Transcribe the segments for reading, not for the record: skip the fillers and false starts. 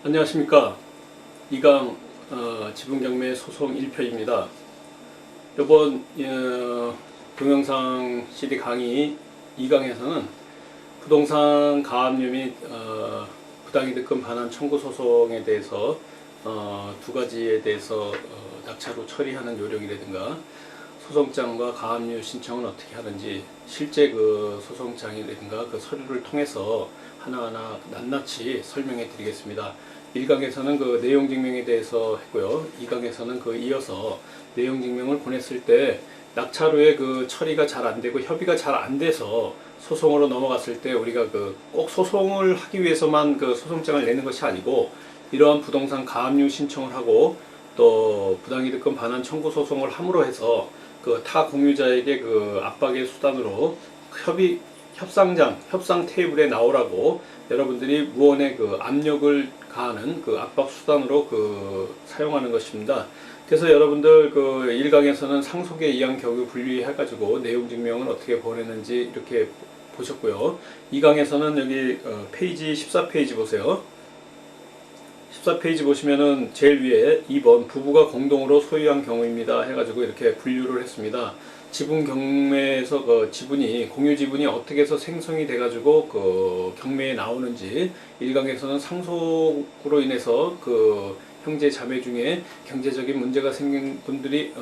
안녕하십니까. 이강 지분경매 소송 1편입니다. 이번 동영상 CD 강의 2강에서는 부동산 가압류 및 부당이득금 반환 청구 소송에 대해서 두 가지에 대해서 낙찰로 처리하는 요령이라든가 소송장과 가압류 신청은 어떻게 하는지 실제 그 소송장이라든가 그 서류를 통해서 하나하나 낱낱이 설명해 드리겠습니다. 1강에서는 그 내용 증명에 대해서 했고요. 2강에서는 그 이어서 내용 증명을 보냈을 때 낙찰 후에 그 처리가 잘 안 되고 협의가 잘 안 돼서 소송으로 넘어갔을 때 우리가 그 꼭 소송을 하기 위해서만 그 소송장을 내는 것이 아니고 이러한 부동산 가압류 신청을 하고 또 부당이득금 반환 청구 소송을 함으로 해서 그 타 공유자에게 그 압박의 수단으로 협상 테이블에 나오라고 여러분들이 무언의 그 압력을 가하는 그 압박 수단으로 그 사용하는 것입니다. 그래서 여러분들 그 1강에서는 상속에 의한 경우 분리해 가지고 내용 증명은 어떻게 보내는지 이렇게 보셨고요. 2강에서는 여기 페이지 14페이지 보세요. 14페이지 보시면은 제일 위에 2번 부부가 공동으로 소유한 경우입니다 해가지고 이렇게 분류를 했습니다. 지분 경매에서 그 지분이 공유 지분이 어떻게 해서 생성이 돼가지고 그 경매에 나오는지 1강에서는 상속으로 인해서 그 형제 자매 중에 경제적인 문제가 생긴 분들이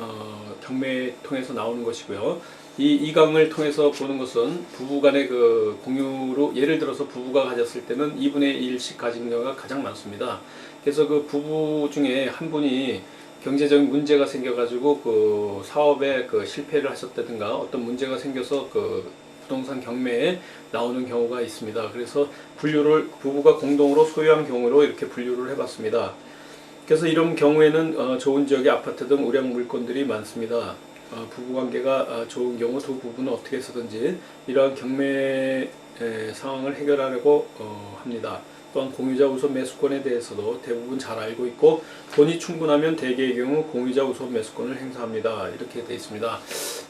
경매에 통해서 나오는 것이고요. 이 2강을 통해서 보는 것은 부부간의 그 공유로 예를 들어서 부부가 가졌을 때는 2분의 1씩 가진 경우가 가장 많습니다. 그래서 그 부부 중에 한 분이 경제적인 문제가 생겨가지고 그 사업에 그 실패를 하셨다든가 어떤 문제가 생겨서 그 부동산 경매에 나오는 경우가 있습니다. 그래서 분류를 부부가 공동으로 소유한 경우로 이렇게 분류를 해봤습니다. 그래서 이런 경우에는 좋은 지역의 아파트 등 우량 물건들이 많습니다. 부부관계가 좋은 경우 두 부부는 어떻게 해서든지 이러한 경매 상황을 해결하려고 합니다. 또한 공유자 우선 매수권에 대해서도 대부분 잘 알고 있고 돈이 충분하면 대개의 경우 공유자 우선 매수권을 행사합니다. 이렇게 되어 있습니다.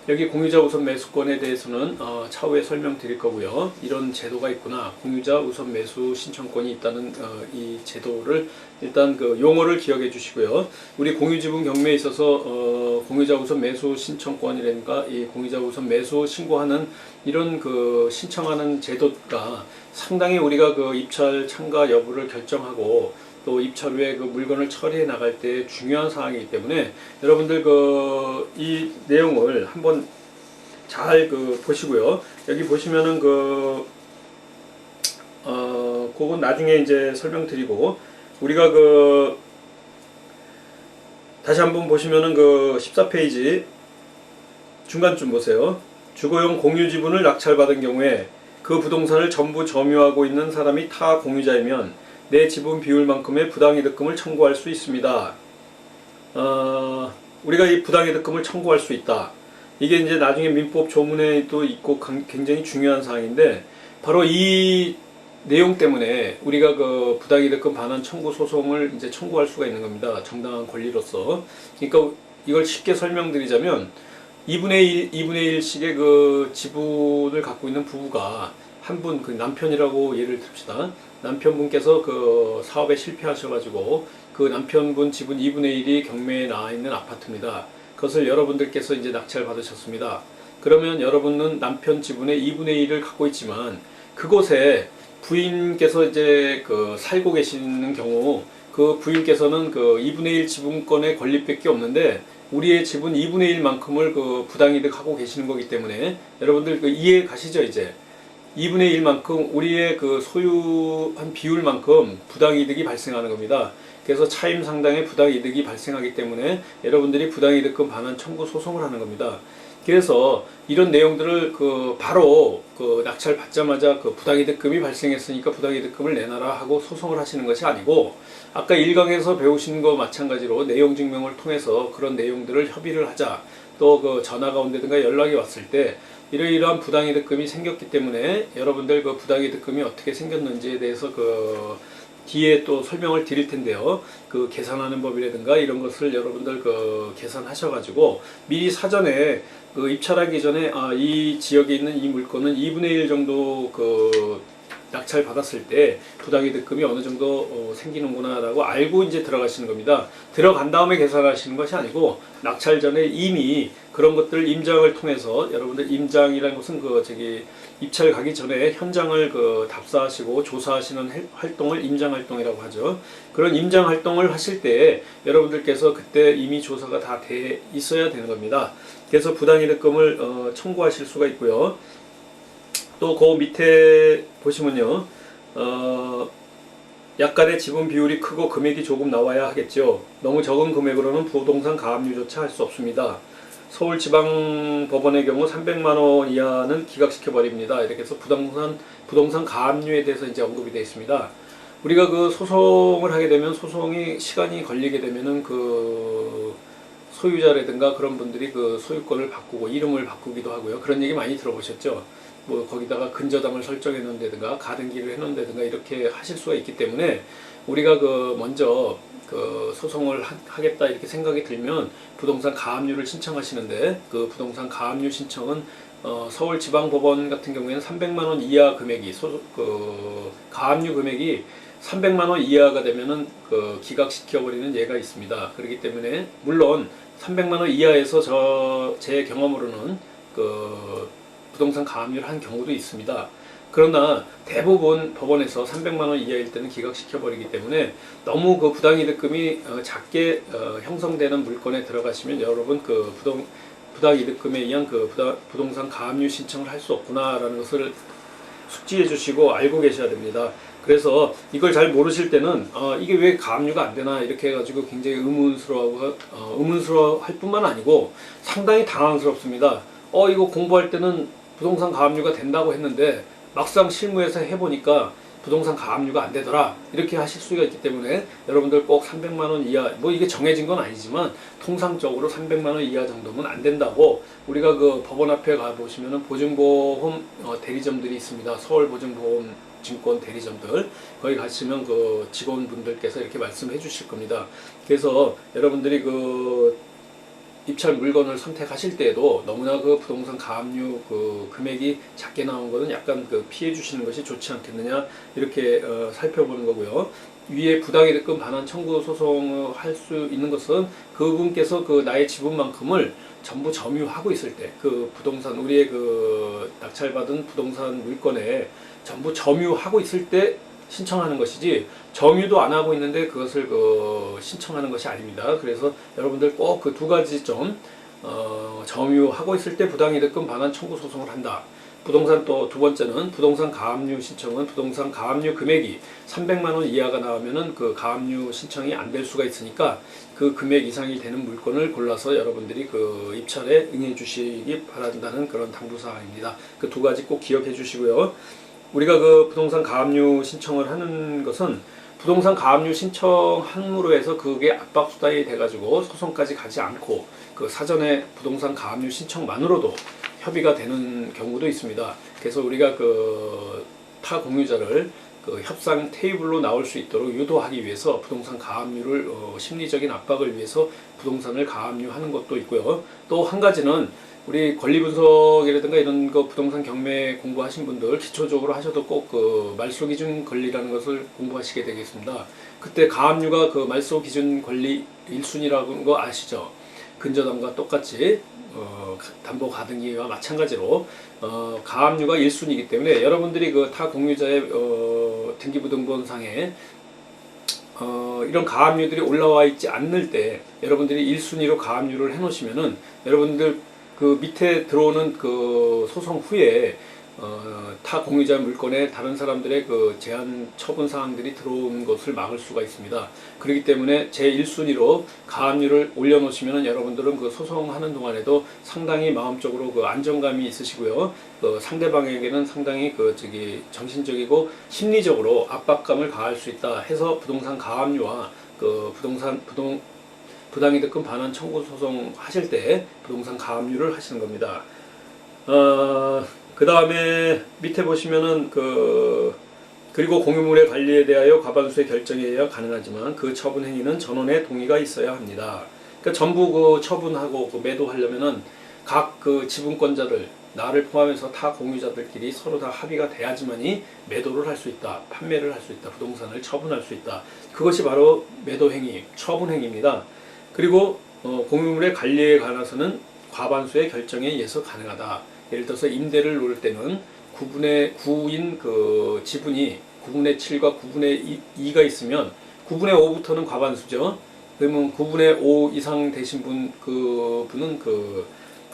여기 공유자 우선 매수권에 대해서는 차후에 설명드릴 거고요. 이런 제도가 있구나. 공유자 우선 매수 신청권이 있다는 이 제도를 일단 그 용어를 기억해 주시고요. 우리 공유지분 경매에 있어서 공유자 우선 매수 신청권이라든가 이 공유자 우선 매수 신고하는 이런 그 신청하는 제도가 상당히 우리가 그 입찰 참가 여부를 결정하고 또 입찰 후에 그 물건을 처리해 나갈 때 중요한 사항이기 때문에 여러분들 그 이 내용을 한번 잘 그 보시고요. 여기 보시면은 그건 나중에 이제 설명드리고 우리가 그 다시 한번 보시면은 그 14페이지 중간쯤 보세요. 주거용 공유 지분을 낙찰받은 경우에 그 부동산을 전부 점유하고 있는 사람이 타 공유자이면 내 지분 비율만큼의 부당이득금을 청구할 수 있습니다. 우리가 이 부당이득금을 청구할 수 있다. 이게 이제 나중에 민법 조문에도 있고 굉장히 중요한 사항인데 바로 이 내용 때문에 우리가 그 부당이득금 반환 청구 소송을 이제 청구할 수가 있는 겁니다. 정당한 권리로서. 그러니까 이걸 쉽게 설명드리자면 2분의 1씩의 그 지분을 갖고 있는 부부가 한 분 그 남편이라고 예를 듭시다. 남편분께서 그 사업에 실패하셔가지고 그 남편분 지분 2분의 1이 경매에 나와 있는 아파트입니다. 그것을 여러분들께서 이제 낙찰 받으셨습니다. 그러면 여러분은 남편 지분의 2분의 1을 갖고 있지만 그곳에 부인께서 이제 그 살고 계시는 경우 그 부인께서는 그 2분의 1 지분권의 권리밖에 없는데 우리의 지분 2분의 1만큼을 그 부당이득 하고 계시는 거기 때문에 여러분들 그 이해 가시죠? 이제 2분의 1만큼 우리의 그 소유한 비율만큼 부당이득이 발생하는 겁니다. 그래서 차임 상당의 부당이득이 발생하기 때문에 여러분들이 부당이득금 반환 청구 소송을 하는 겁니다. 그래서 이런 내용들을 그 바로 그 낙찰 받자마자 그 부당이득금이 발생했으니까 부당이득금을 내놔라 하고 소송을 하시는 것이 아니고 아까 1강에서 배우신 거 마찬가지로 내용 증명을 통해서 그런 내용들을 협의를 하자. 또 그 전화가 온다든가 연락이 왔을 때 이러이러한 부당이득금이 생겼기 때문에 여러분들 그 부당이득금이 어떻게 생겼는지에 대해서 그 뒤에 또 설명을 드릴 텐데요. 그 계산하는 법이라든가 이런 것을 여러분들 그 계산하셔가지고 미리 사전에 그 입찰하기 전에 이 지역에 있는 이 물건은 2분의 1 정도 그 낙찰 받았을 때 부당이득금이 어느 정도 생기는구나라고 알고 이제 들어가시는 겁니다. 들어간 다음에 계산하시는 것이 아니고 낙찰 전에 이미 그런 것들 임장을 통해서 여러분들 임장이라는 것은 그 입찰 가기 전에 현장을 그 답사하시고 조사하시는 활동을 임장 활동이라고 하죠. 그런 임장 활동을 하실 때 여러분들께서 그때 이미 조사가 다 돼 있어야 되는 겁니다. 그래서 부당이득금을 청구하실 수가 있고요. 또 그 밑에 보시면요, 약간의 지분 비율이 크고 금액이 조금 나와야 하겠죠. 너무 적은 금액으로는 부동산 가압류조차 할 수 없습니다. 서울지방법원의 경우 300만 원 이하는 기각시켜 버립니다. 이렇게 해서 부동산 가압류에 대해서 이제 언급이 되어 있습니다. 우리가 그 소송을 하게 되면 소송이 시간이 걸리게 되면은 그 소유자라든가 그런 분들이 그 소유권을 바꾸고 이름을 바꾸기도 하고요. 그런 얘기 많이 들어보셨죠? 뭐 거기다가 근저당을 설정해 놓는다든가 가등기를 해 놓는다든가 이렇게 하실 수가 있기 때문에 우리가 그 먼저 그 소송을 하겠다 이렇게 생각이 들면 부동산 가압류를 신청하시는데 그 부동산 가압류 신청은 서울지방법원 같은 경우에는 300만 원 이하 금액이 그 가압류 금액이 300만 원 이하가 되면은 그 기각시켜 버리는 예가 있습니다. 그렇기 때문에 물론 300만 원 이하에서 제 경험으로는 그 부동산 가압류를 한 경우도 있습니다. 그러나 대부분 법원에서 300만 원 이하일 때는 기각시켜 버리기 때문에 너무 그 부당이득금이 작게 형성되는 물건에 들어가시면 여러분 그 부당이득금에 의한 그 부동산 가압류 신청을 할 수 없구나라는 것을 숙지해 주시고 알고 계셔야 됩니다. 그래서 이걸 잘 모르실 때는 이게 왜 가압류가 안 되나 이렇게 해가지고 굉장히 의문스러워할 뿐만 아니고 상당히 당황스럽습니다. 이거 공부할 때는 부동산 가압류가 된다고 했는데 막상 실무에서 해보니까 부동산 가압류가 안 되더라 이렇게 하실 수가 있기 때문에 여러분들 꼭 300만 원 이하, 뭐 이게 정해진 건 아니지만 통상적으로 300만 원 이하 정도면 안 된다고 우리가 그 법원 앞에 가보시면은 보증보험 대리점들이 있습니다. 서울보증보험 증권 대리점들 거기 가시면 그 직원분들께서 이렇게 말씀해 주실 겁니다. 그래서 여러분들이 그 입찰 물건을 선택하실 때에도 너무나 그 부동산 가압류 그 금액이 작게 나온 거는 약간 그 피해 주시는 것이 좋지 않겠느냐 이렇게 살펴보는 거고요. 위에 부당이득금 반환 청구 소송을 할 수 있는 것은 그분께서 그 나의 지분만큼을 전부 점유하고 있을 때 그 부동산 우리의 그 낙찰받은 부동산 물건에 전부 점유하고 있을 때 신청하는 것이지 점유도 안 하고 있는데 그것을 신청하는 것이 아닙니다. 그래서 여러분들 꼭 그 두 가지 점 점유하고 있을 때 부당이득금 반환 청구 소송을 한다. 부동산 또 두 번째는 부동산 가압류 신청은 부동산 가압류 금액이 300만 원 이하가 나오면은 그 가압류 신청이 안 될 수가 있으니까 그 금액 이상이 되는 물건을 골라서 여러분들이 그 입찰에 응해 주시기 바란다는 그런 당부사항입니다. 그 두 가지 꼭 기억해 주시고요. 우리가 그 부동산 가압류 신청을 하는 것은 부동산 가압류 신청함으로 해서 그게 압박수당이 돼가지고 소송까지 가지 않고 그 사전에 부동산 가압류 신청만으로도 협의가 되는 경우도 있습니다. 그래서 우리가 그 타 공유자를 그 협상 테이블로 나올 수 있도록 유도하기 위해서 부동산 가압류를 심리적인 압박을 위해서 부동산을 가압류하는 것도 있고요. 또 한 가지는 우리 권리분석이라든가 이런 거 부동산 경매 공부하신 분들 기초적으로 하셔도 꼭 그 말소기준 권리라는 것을 공부하시게 되겠습니다. 그때 가압류가 그 말소기준 권리 1순위라는 거 아시죠? 근저당과 똑같이 담보 가등기와 마찬가지로 가압류가 1순위이기 때문에 여러분들이 그 타 공유자의 등기부등본상에 이런 가압류들이 올라와 있지 않을 때 여러분들이 1순위로 가압류를 해 놓으시면은 여러분들 그 밑에 들어오는 그 소송 후에 타 공유자 물건에 다른 사람들의 그 제한 처분 사항들이 들어오는 것을 막을 수가 있습니다. 그렇기 때문에 제 1순위로 가압류를 올려놓으시면 여러분들은 그 소송하는 동안에도 상당히 마음적으로 그 안정감이 있으시고요. 그 상대방에게는 상당히 그 정신적이고 심리적으로 압박감을 가할 수 있다 해서 부동산 가압류와 그 부당이득금 반환 청구 소송 하실 때 부동산 가압류를 하시는 겁니다. 그 다음에 밑에 보시면은 그 그리고 공유물의 관리에 대하여 과반수의 결정에 의해 가능하지만 그 처분 행위는 전원의 동의가 있어야 합니다. 그러니까 전부 그 처분하고 그 매도하려면은 각 그 지분권자들, 나를 포함해서 타 공유자들끼리 서로 다 합의가 돼야지만이 매도를 할 수 있다, 판매를 할 수 있다, 부동산을 처분할 수 있다. 그것이 바로 매도 행위, 처분 행위입니다. 그리고 공유물의 관리에 관해서는 과반수의 결정에 의해서 가능하다. 예를 들어서 임대를 놓을 때는 9분의 9인 그 지분이 9분의 7과 9분의 2가 있으면 9분의 5부터는 과반수죠. 그러면 9분의 5 이상 되신 분은 그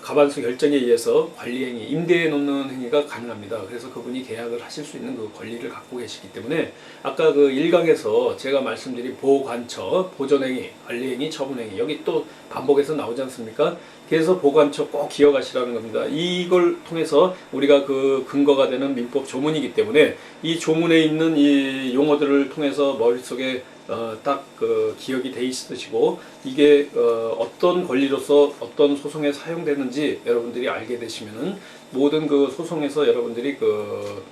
과반수 결정에 의해서 관리행위, 임대에 놓는 행위가 가능합니다. 그래서 그분이 계약을 하실 수 있는 그 권리를 갖고 계시기 때문에 아까 그 1강에서 제가 말씀드린 보관처, 보존행위, 관리행위, 처분행위 여기 또 반복해서 나오지 않습니까? 그래서 보관처 꼭 기억하시라는 겁니다. 이걸 통해서 우리가 그 근거가 되는 민법 조문이기 때문에 이 조문에 있는 이 용어들을 통해서 머릿속에 딱 그 기억이 돼 있으시고 이게 어떤 권리로서 어떤 소송에 사용되는지 여러분들이 알게 되시면은 모든 그 소송에서 여러분들이 그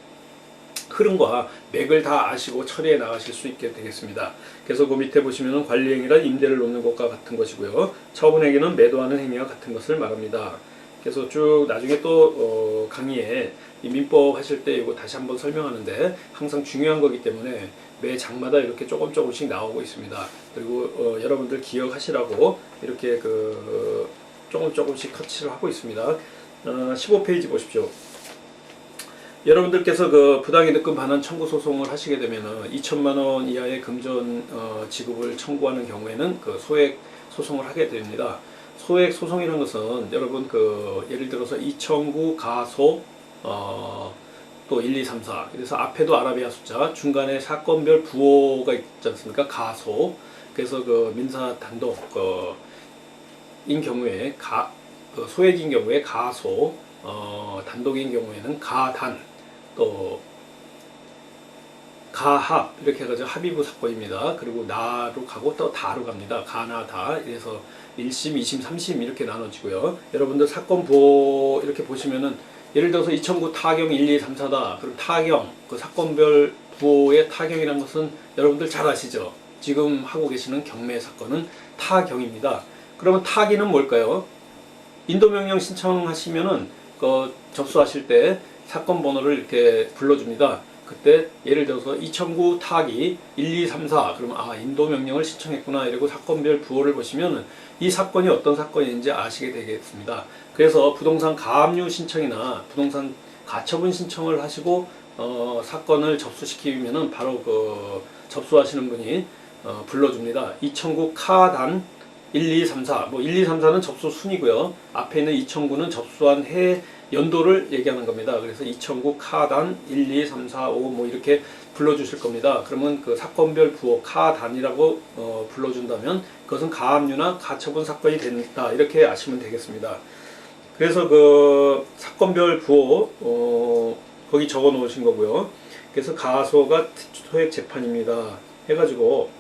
흐름과 맥을 다 아시고 처리해 나가실 수 있게 되겠습니다. 그래서 그 밑에 보시면은 관리행위란 임대를 놓는 것과 같은 것이고요. 처분행위는 매도하는 행위와 같은 것을 말합니다. 그래서 쭉 나중에 또 강의에 이 민법 하실 때 이거 다시 한번 설명하는데 항상 중요한 거기 때문에 매 장마다 이렇게 조금씩 나오고 있습니다. 그리고 여러분들 기억하시라고 이렇게 그 조금씩 터치를 하고 있습니다. 15페이지 보십시오. 여러분들께서 그 부당이득금 반환 청구 소송을 하시게 되면은 2천만 원 이하의 금전 지급을 청구하는 경우에는 그 소액 소송을 하게 됩니다. 소액 소송이라는 것은 여러분 그 예를 들어서 이청구 가소 또 1, 2, 3, 4 그래서 앞에도 아라비아 숫자 중간에 사건별 부호가 있지 않습니까? 가소 그래서 그 민사 단독 인 경우에 그 소액인 경우에 가소 단독인 경우에는 가단 또 가합 이렇게 해가지고 합의부 사건입니다. 그리고 나로 가고 또 다로 갑니다. 가나 다 이래서 1심, 2심, 3심 이렇게 나눠지고요. 여러분들 사건 부호 이렇게 보시면은 예를 들어서 2009 타경 1, 2, 3, 4다. 그럼 타경 그 사건별 부호의 타경이라는 것은 여러분들 잘 아시죠? 지금 하고 계시는 경매 사건은 타경입니다. 그러면 타기는 뭘까요? 인도명령 신청하시면은 그 접수하실 때 사건 번호를 이렇게 불러줍니다. 그때 예를 들어서 2009 타기 1, 2, 3, 4 그러면 인도명령을 신청했구나 이러고 사건별 부호를 보시면 이 사건이 어떤 사건인지 아시게 되겠습니다. 그래서 부동산 가압류 신청이나 부동산 가처분 신청을 하시고 사건을 접수시키면은 바로 그 접수하시는 분이 불러줍니다. 2009 카단 1, 2, 3, 4 뭐 1, 2, 3, 4는 접수 순이고요. 앞에 있는 2009는 접수한 해 연도를 얘기하는 겁니다. 그래서 2009 카단 1, 2, 3, 4, 5 뭐 이렇게 불러주실 겁니다. 그러면 그 사건별 부호 카단이라고 불러준다면 그것은 가압류나 가처분 사건이 된다 이렇게 아시면 되겠습니다. 그래서 그 사건별 부호 거기 적어 놓으신 거고요. 그래서 가소가 소액 재판입니다. 해가지고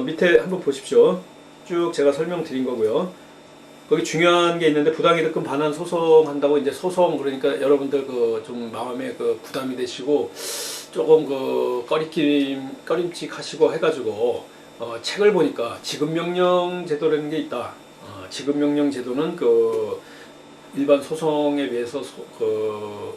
밑에 한번 보십시오. 쭉 제가 설명드린 거고요. 거기 중요한 게 있는데 부당이득금 반환 소송한다고 이제 소송 그러니까 여러분들 그 좀 마음에 그 부담이 되시고 조금 그 꺼림칙하시고 해가지고 책을 보니까 지급명령 제도라는 게 있다. 지급명령 제도는 그 일반 소송에 비해서 그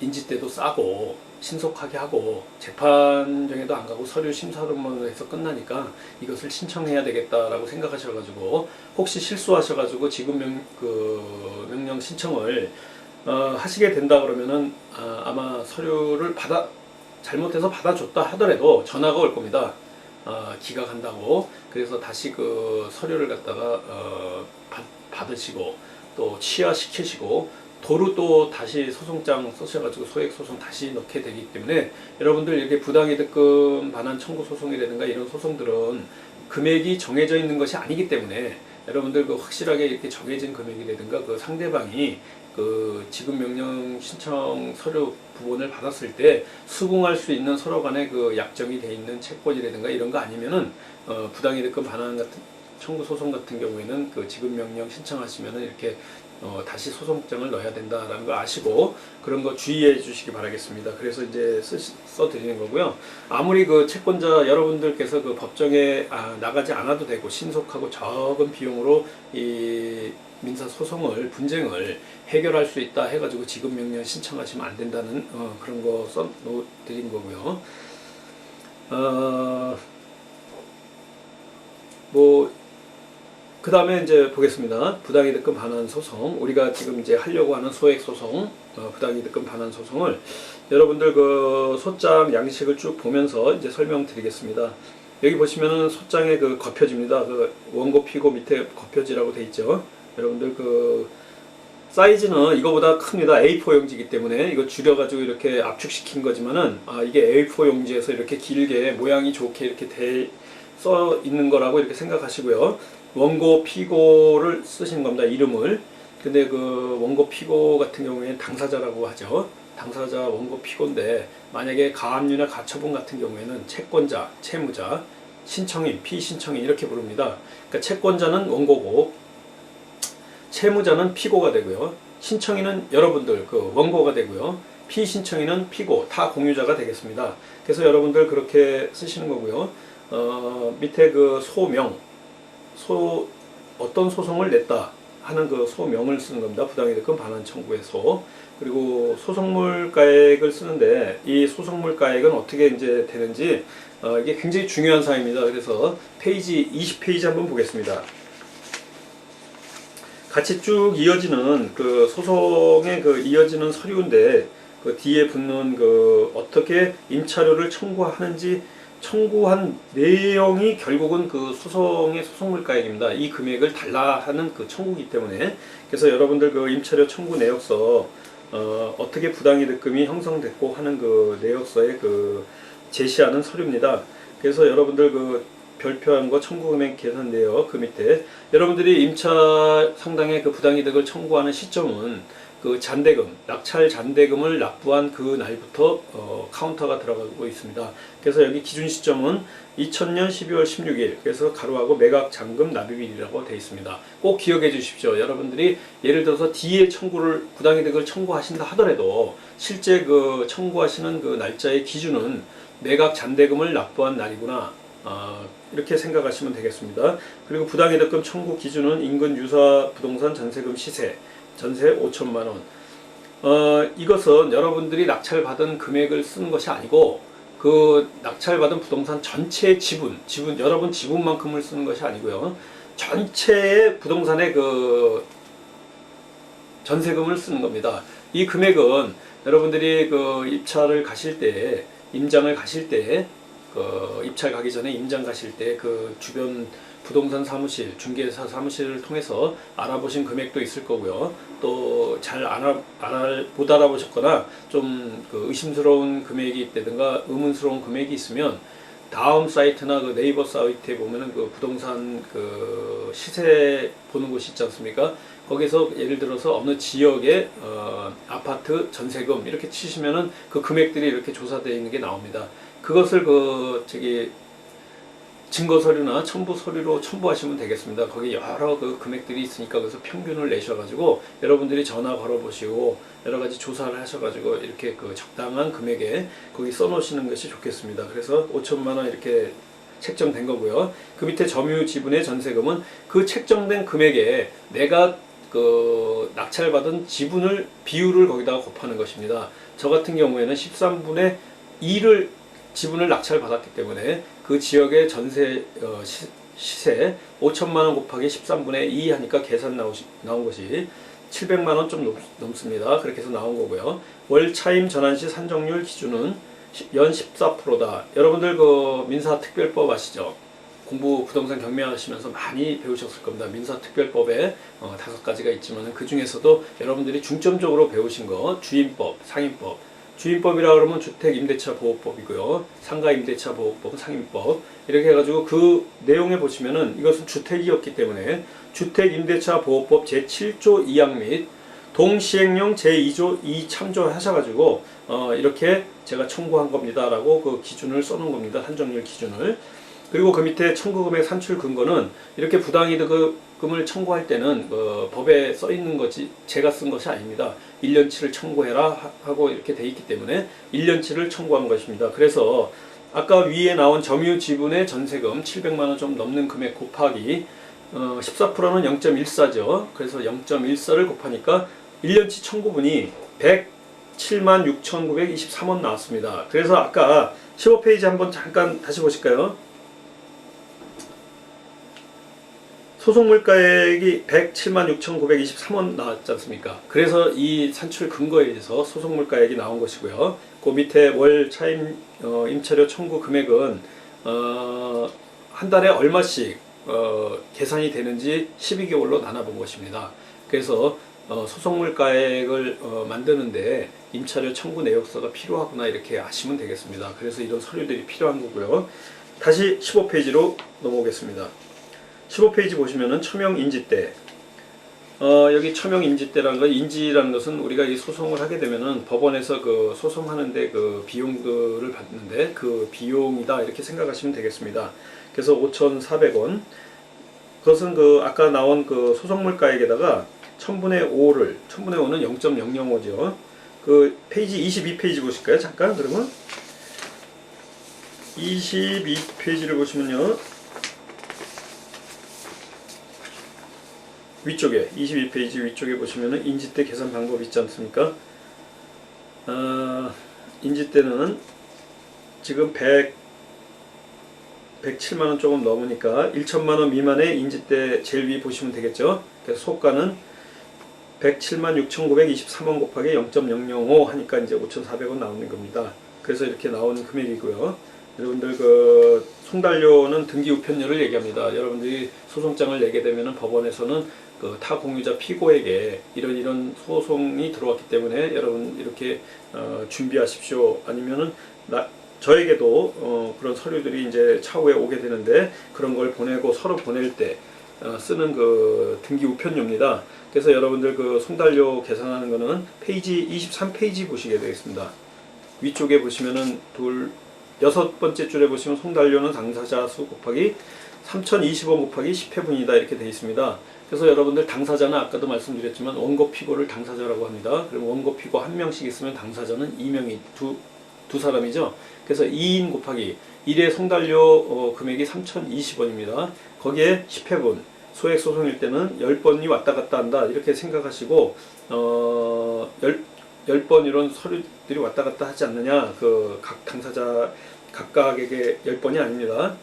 인지 때도 싸고 신속하게 하고 재판정에도 안 가고 서류 심사로만 해서 끝나니까 이것을 신청해야 되겠다라고 생각하셔가지고 혹시 실수하셔가지고 지급 명령 신청을 하시게 된다 그러면은 아마 서류를 잘못해서 받아줬다 하더라도 전화가 올 겁니다. 기각한다고. 그래서 다시 그 서류를 갖다가 받으시고 또 취하시키시고 도로 또 다시 소송장 쓰셔가지고 소액소송 다시 넣게 되기 때문에 여러분들 이렇게 부당이득금 반환 청구 소송이라든가 이런 소송들은 금액이 정해져 있는 것이 아니기 때문에 여러분들 그 확실하게 이렇게 정해진 금액이라든가 그 상대방이 그 지급명령 신청 서류 부분을 받았을 때 수긍할 수 있는 서로 간의 그 약정이 돼 있는 채권이라든가 이런 거 아니면은 부당이득금 반환 같은 청구 소송 같은 경우에는 그 지급명령 신청하시면은 이렇게 다시 소송장을 넣어야 된다라는 거 아시고 그런 거 주의해 주시기 바라겠습니다. 그래서 이제 써드리는 거고요. 아무리 그 채권자 여러분들께서 그 법정에 나가지 않아도 되고 신속하고 적은 비용으로 이 민사 소송을 분쟁을 해결할 수 있다 해가지고 지급 명령 신청하시면 안 된다는 그런 거 써드린 거고요. 그 다음에 이제 보겠습니다. 부당이득금 반환 소송. 우리가 지금 이제 하려고 하는 소액 소송, 부당이득금 반환 소송을 여러분들 그 소장 양식을 쭉 보면서 이제 설명드리겠습니다. 여기 보시면은 소장의 그 겉표지입니다. 그 원고 피고 밑에 겉표지라고 돼 있죠. 여러분들 그 사이즈는 이거보다 큽니다. A4 용지이기 때문에 이거 줄여가지고 이렇게 압축시킨 거지만은 이게 A4 용지에서 이렇게 길게 모양이 좋게 이렇게 써 있는 거라고 이렇게 생각하시고요. 원고 피고를 쓰신 겁니다. 이름을. 근데 그 원고 피고 같은 경우에는 당사자라고 하죠. 당사자 원고 피고인데 만약에 가압류나 가처분 같은 경우에는 채권자, 채무자, 신청인, 피신청인 이렇게 부릅니다. 그러니까 채권자는 원고고 채무자는 피고가 되고요. 신청인은 여러분들 그 원고가 되고요. 피신청인은 피고, 타 공유자가 되겠습니다. 그래서 여러분들 그렇게 쓰시는 거고요. 밑에 그 소명, 어떤 소송을 냈다 하는 그 소명을 쓰는 겁니다. 부당이득금 반환 청구의 소. 그리고 소송물가액을 쓰는데 이 소송물가액은 어떻게 이제 되는지 이게 굉장히 중요한 사항입니다. 그래서 페이지 20페이지 한번 보겠습니다. 같이 쭉 이어지는 그 소송의 그 이어지는 서류인데 그 뒤에 붙는 그 어떻게 임차료를 청구하는지 청구한 내용이 결국은 그 소송의 소송물가액입니다. 이 금액을 달라 하는 그 청구이기 때문에 그래서 여러분들 그 임차료 청구 내역서 어떻게 부당이득금이 형성됐고 하는 그 내역서에 그 제시하는 서류입니다. 그래서 여러분들 그 별표한 거 청구금액 계산 내역 그 밑에 여러분들이 임차 상당의 그 부당이득을 청구하는 시점은 그 잔대금, 낙찰 잔대금을 납부한 그 날부터 카운터가 들어가고 있습니다. 그래서 여기 기준 시점은 2000년 12월 16일 그래서 가로하고 매각 잔금 납입일이라고 되어 있습니다. 꼭 기억해 주십시오. 여러분들이 예를 들어서 뒤에 부당이득을 청구하신다 하더라도 실제 그 청구하시는 그 날짜의 기준은 매각 잔대금을 납부한 날이구나. 이렇게 생각하시면 되겠습니다. 그리고 부당이득금 청구 기준은 인근 유사 부동산 전세금 시세, 전세 5천만 원. 이것은 여러분들이 낙찰받은 금액을 쓰는 것이 아니고 그 낙찰받은 부동산 전체의 지분 여러분 지분만큼을 쓰는 것이 아니고요. 전체의 부동산의 그 전세금을 쓰는 겁니다. 이 금액은 여러분들이 그 입찰을 가실 때, 임장을 가실 때, 그 입찰 가기 전에 임장 가실 때 그 주변 부동산 사무실, 중개사 사무실을 통해서 알아보신 금액도 있을 거고요. 또 잘 못 알아보셨거나 좀 그 의심스러운 금액이 있다든가 의문스러운 금액이 있으면 다음 사이트나 그 네이버 사이트에 보면은 그 부동산 그 시세 보는 곳이 있지 않습니까? 거기서 예를 들어서 어느 지역의 아파트 전세금 이렇게 치시면은 그 금액들이 이렇게 조사되어 있는 게 나옵니다. 그것을 증거 서류나 첨부 서류로 첨부하시면 되겠습니다. 거기 여러 그 금액들이 있으니까 그래서 평균을 내셔가지고 여러분들이 전화 걸어보시고 여러 가지 조사를 하셔가지고 이렇게 그 적당한 금액에 거기 써놓으시는 것이 좋겠습니다. 그래서 5천만 원 이렇게 책정된 거고요. 그 밑에 점유 지분의 전세금은 그 책정된 금액에 내가 그 낙찰받은 지분을 비율을 거기다가 곱하는 것입니다. 저 같은 경우에는 13분의 2를 지분을 낙찰받았기 때문에 그 지역의 전세 시세 5천만 원 곱하기 13분의 2 하니까 계산 나온 것이 700만 원 좀 넘습니다. 그렇게 해서 나온 거고요. 월 차임 전환시 산정률 기준은 연 14%다. 여러분들 그 민사특별법 아시죠? 공부 부동산 경매하시면서 많이 배우셨을 겁니다. 민사특별법에 5가지가 있지만 그 중에서도 여러분들이 중점적으로 배우신 거 주임법, 상임법 주임법이라 그러면 주택임대차보호법이고요. 상가임대차보호법, 상임법 이렇게 해가지고 그 내용에 보시면은 이것은 주택이었기 때문에 주택임대차보호법 제7조 2항 및 동시행령 제2조 2 참조하셔가지고 이렇게 제가 청구한 겁니다라고 그 기준을 써놓은 겁니다. 산정률 기준을. 그리고 그 밑에 청구금액 산출 근거는 이렇게 부당이득금을 청구할 때는 법에 써 있는 거지 제가 쓴 것이 아닙니다. 1년치를 청구해라 하고 이렇게 돼 있기 때문에 1년치를 청구한 것입니다. 그래서 아까 위에 나온 점유 지분의 전세금 700만 원 좀 넘는 금액 곱하기 14%는 0.14죠. 그래서 0.14를 곱하니까 1년치 청구분이 107만 6,923원 나왔습니다. 그래서 아까 15페이지 한번 잠깐 다시 보실까요? 소송물가액이 107만 6,923원 나왔지 않습니까? 그래서 이 산출 근거에 의해서 소송물가액이 나온 것이고요. 그 밑에 월 차임 임차료 청구 금액은 한 달에 얼마씩 계산이 되는지 12개월로 나눠본 것입니다. 그래서 소송물가액을 만드는데 임차료 청구 내역서가 필요하구나 이렇게 아시면 되겠습니다. 그래서 이런 서류들이 필요한 거고요. 다시 15페이지로 넘어오겠습니다. 15페이지 보시면은 처명 인지 때 여기 처명 인지 때라는 건 인지라는 것은 우리가 이 소송을 하게 되면은 법원에서 그 소송하는데 그 비용들을 받는데 그 비용이다 이렇게 생각하시면 되겠습니다. 그래서 5,400원 그것은 그 아까 나온 그 소송물가액에다가 1000분의 5는 0.005죠. 그 페이지 22페이지 보실까요? 잠깐 그러면 22페이지를 보시면요. 위쪽에 22페이지 위쪽에 보시면은 인지대 계산 방법 있지 않습니까? 인지대는 지금 107만원 조금 넘으니까 1천만원 미만의 인지대 제일 위 보시면 되겠죠. 그래서 소가는 107만 6,923원 곱하기 0.005 하니까 이제 5,400원 나오는 겁니다. 그래서 이렇게 나오는 금액이고요. 여러분들 그 송달료는 등기 우편료를 얘기합니다. 여러분들이 소송장을 내게 되면은 법원에서는 그 타 공유자 피고에게 이런 소송이 들어왔기 때문에 여러분 이렇게 준비하십시오. 아니면은 저에게도 그런 서류들이 이제 차후에 오게 되는데 그런 걸 보내고 서로 보낼 때 쓰는 그 등기 우편료입니다. 그래서 여러분들 그 송달료 계산하는 거는 페이지 23페이지 보시게 되겠습니다. 위쪽에 보시면은 여섯 번째 줄에 보시면 송달료는 당사자 수 곱하기 3020원 곱하기 10회분이다 이렇게 되어 있습니다. 그래서 여러분들 당사자는 아까도 말씀드렸지만 원고 피고를 당사자라고 합니다. 그럼 원고 피고 한 명씩 있으면 당사자는 2명이 두 사람이죠. 그래서 2인 곱하기 1의 송달료 금액이 3020원입니다. 거기에 10회분 소액 소송일 때는 10번이 왔다 갔다 한다 이렇게 생각하시고 10번 이런 서류들이 왔다 갔다 하지 않느냐 그 각 당사자 각각에게 10번이 아닙니다.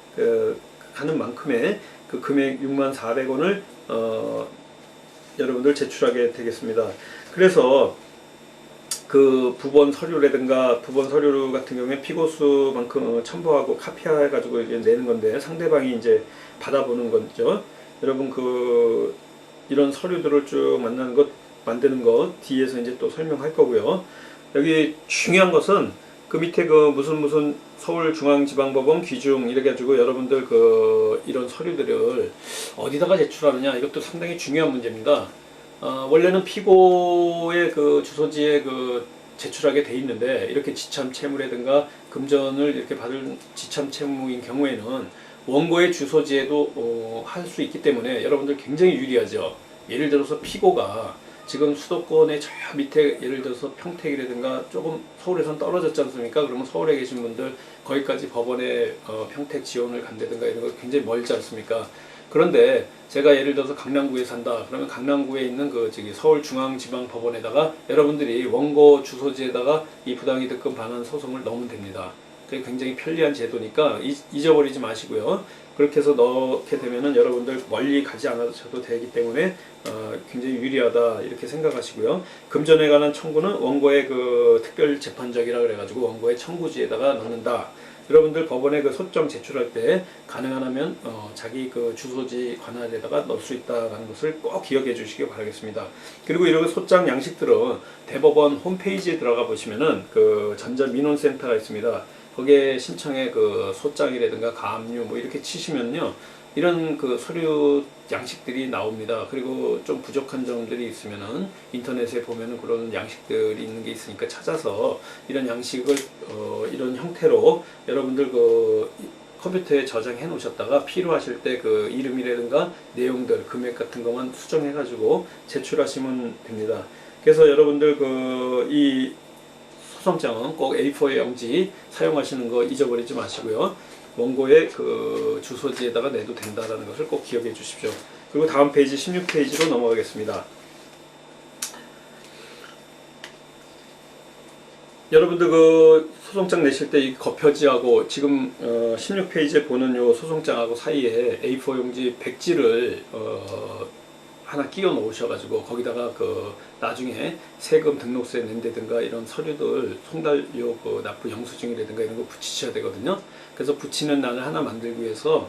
하는 만큼의 그 금액 64,400원을 여러분들 제출하게 되겠습니다. 그래서 그 부본 서류라든가 부본 서류 같은 경우에 피고수만큼 첨부하고 카피해 가지고 이제 내는 건데 상대방이 이제 받아보는 거죠. 여러분 그 이런 서류들을 쭉 만드는 것 뒤에서 이제 또 설명할 거고요. 여기 중요한 것은 그 밑에 그 무슨 서울중앙지방법원 규중 이래 가지고 여러분들 그 이런 서류들을 어디다가 제출하느냐 이것도 상당히 중요한 문제입니다. 원래는 피고의 그 주소지에 그 제출하게 돼 있는데 이렇게 지참채무라든가 금전을 이렇게 받을 지참채무인 경우에는 원고의 주소지에도 할 수 있기 때문에 여러분들 굉장히 유리하죠. 예를 들어서 피고가 지금 수도권의 저 밑에 예를 들어서 평택이라든가 조금 서울에선 떨어졌지 않습니까? 그러면 서울에 계신 분들 거기까지 법원에 평택 지원을 간다든가 이런 거 굉장히 멀지 않습니까? 그런데 제가 예를 들어서 강남구에 산다. 그러면 강남구에 있는 그 서울중앙지방법원에다가 여러분들이 원고 주소지에다가 이 부당이득금 반환 소송을 넣으면 됩니다. 그게 굉장히 편리한 제도니까 잊어버리지 마시고요. 그렇게 해서 넣게 되면은 여러분들 멀리 가지 않아도 되기 때문에 굉장히 유리하다 이렇게 생각하시고요. 금전에 관한 청구는 원고의 그 특별 재판적이라 그래가지고 원고의 청구지에다가 넣는다. 여러분들 법원에 그 소장 제출할 때 가능하면 자기 그 주소지 관할에다가 넣을 수 있다는 것을 꼭 기억해 주시기 바라겠습니다. 그리고 이런 소장 양식들은 대법원 홈페이지에 들어가 보시면은 그 전자민원센터가 있습니다. 거기에 신청의 그 소장이라든가 가압류 뭐 이렇게 치시면요. 이런 그 서류 양식들이 나옵니다. 그리고 좀 부족한 점들이 있으면은 인터넷에 보면은 그런 양식들이 있는 게 있으니까 찾아서 이런 양식을 이런 형태로 여러분들 그 컴퓨터에 저장해 놓으셨다가 필요하실 때 그 이름이라든가 내용들, 금액 같은 것만 수정해 가지고 제출하시면 됩니다. 그래서 여러분들 이 소송장은 꼭 A4의 용지 사용하시는 거 잊어버리지 마시고요. 원고의 그 주소지에다가 내도 된다는 것을 꼭 기억해 주십시오. 그리고 다음 페이지 16페이지로 넘어가겠습니다. 여러분들 그 소송장 내실 때 이 겉표지하고 지금 16페이지에 보는 요 소송장하고 사이에 A4 용지 백지를 하나 끼워 놓으셔가지고 거기다가 그 나중에 세금 등록세 낸다든가 이런 서류들 송달료 그 납부 영수증이라든가 이런 거 붙이셔야 되거든요. 그래서 붙이는 난을 하나 만들기 위해서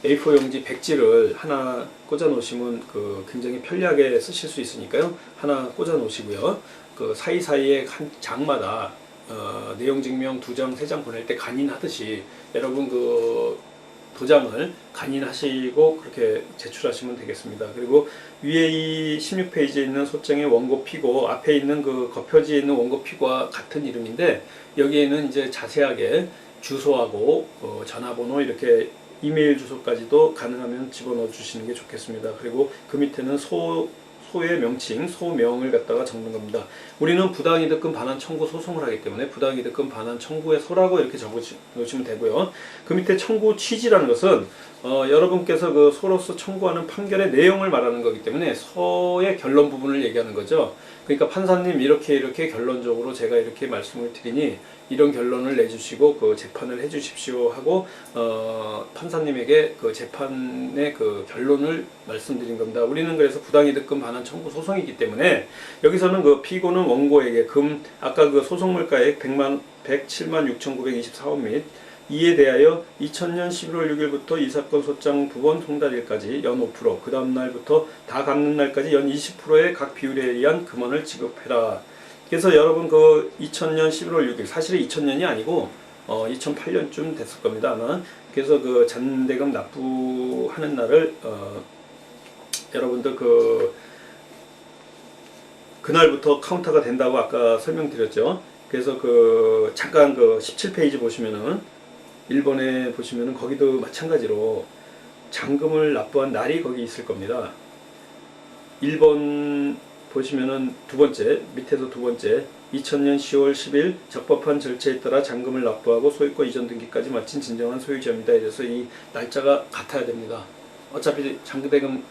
A4 용지 백지를 하나 꽂아 놓으시면 그 굉장히 편리하게 쓰실 수 있으니까요. 하나 꽂아 놓으시고요. 그 사이사이에 한 장마다 내용 증명 2장, 3장 보낼 때 간인하듯이 여러분 그 도장을 간인하시고 그렇게 제출하시면 되겠습니다. 그리고 위에 이 16페이지에 있는 소장의 원고 피고 앞에 있는 그 겉표지에 있는 원고 피고와 같은 이름인데 여기에는 이제 자세하게 주소하고 전화번호 이렇게 이메일 주소까지도 가능하면 집어넣어 주시는 게 좋겠습니다. 그리고 그 밑에는 소의 명칭, 소명을 갖다가 적는 겁니다. 우리는 부당이득금 반환 청구 소송을 하기 때문에 부당이득금 반환 청구의 소라고 이렇게 적으시면 되고요. 그 밑에 청구 취지라는 것은 여러분께서 그 소로서 청구하는 판결의 내용을 말하는 거기 때문에 소의 결론 부분을 얘기하는 거죠. 그러니까 판사님 이렇게 결론적으로 제가 이렇게 말씀을 드리니 이런 결론을 내주시고 그 재판을 해주십시오 하고 판사님에게 그 재판의 그 결론을 말씀드린 겁니다. 우리는 그래서 부당이득금 반환 청구 소송이기 때문에 여기서는 그 피고는 원고에게 아까 그 소송물가액 107만 6,924원 및 이에 대하여 2000년 11월 6일부터 이 사건 소장 두 번 송달일까지 연 5%, 그 다음 날부터 다 갚는 날까지 연 20%의 각 비율에 의한 금원을 지급해라. 그래서 여러분 그 2000년 11월 6일, 사실은 2000년이 아니고 2008년쯤 됐을 겁니다 아마. 그래서 그 잔대금 납부하는 날을 여러분들 그날부터 카운터가 된다고 아까 설명드렸죠. 그래서 잠깐 17페이지 보시면은 1번에 보시면은 거기도 마찬가지로 잔금을 납부한 날이 거기 있을 겁니다. 1번 보시면은 두 번째, 밑에서 두 번째 2000년 10월 10일 적법한 절차에 따라 잔금을 납부하고 소유권 이전 등기까지 마친 진정한 소유자입니다. 이래서 이 날짜가 같아야 됩니다. 어차피 잔대금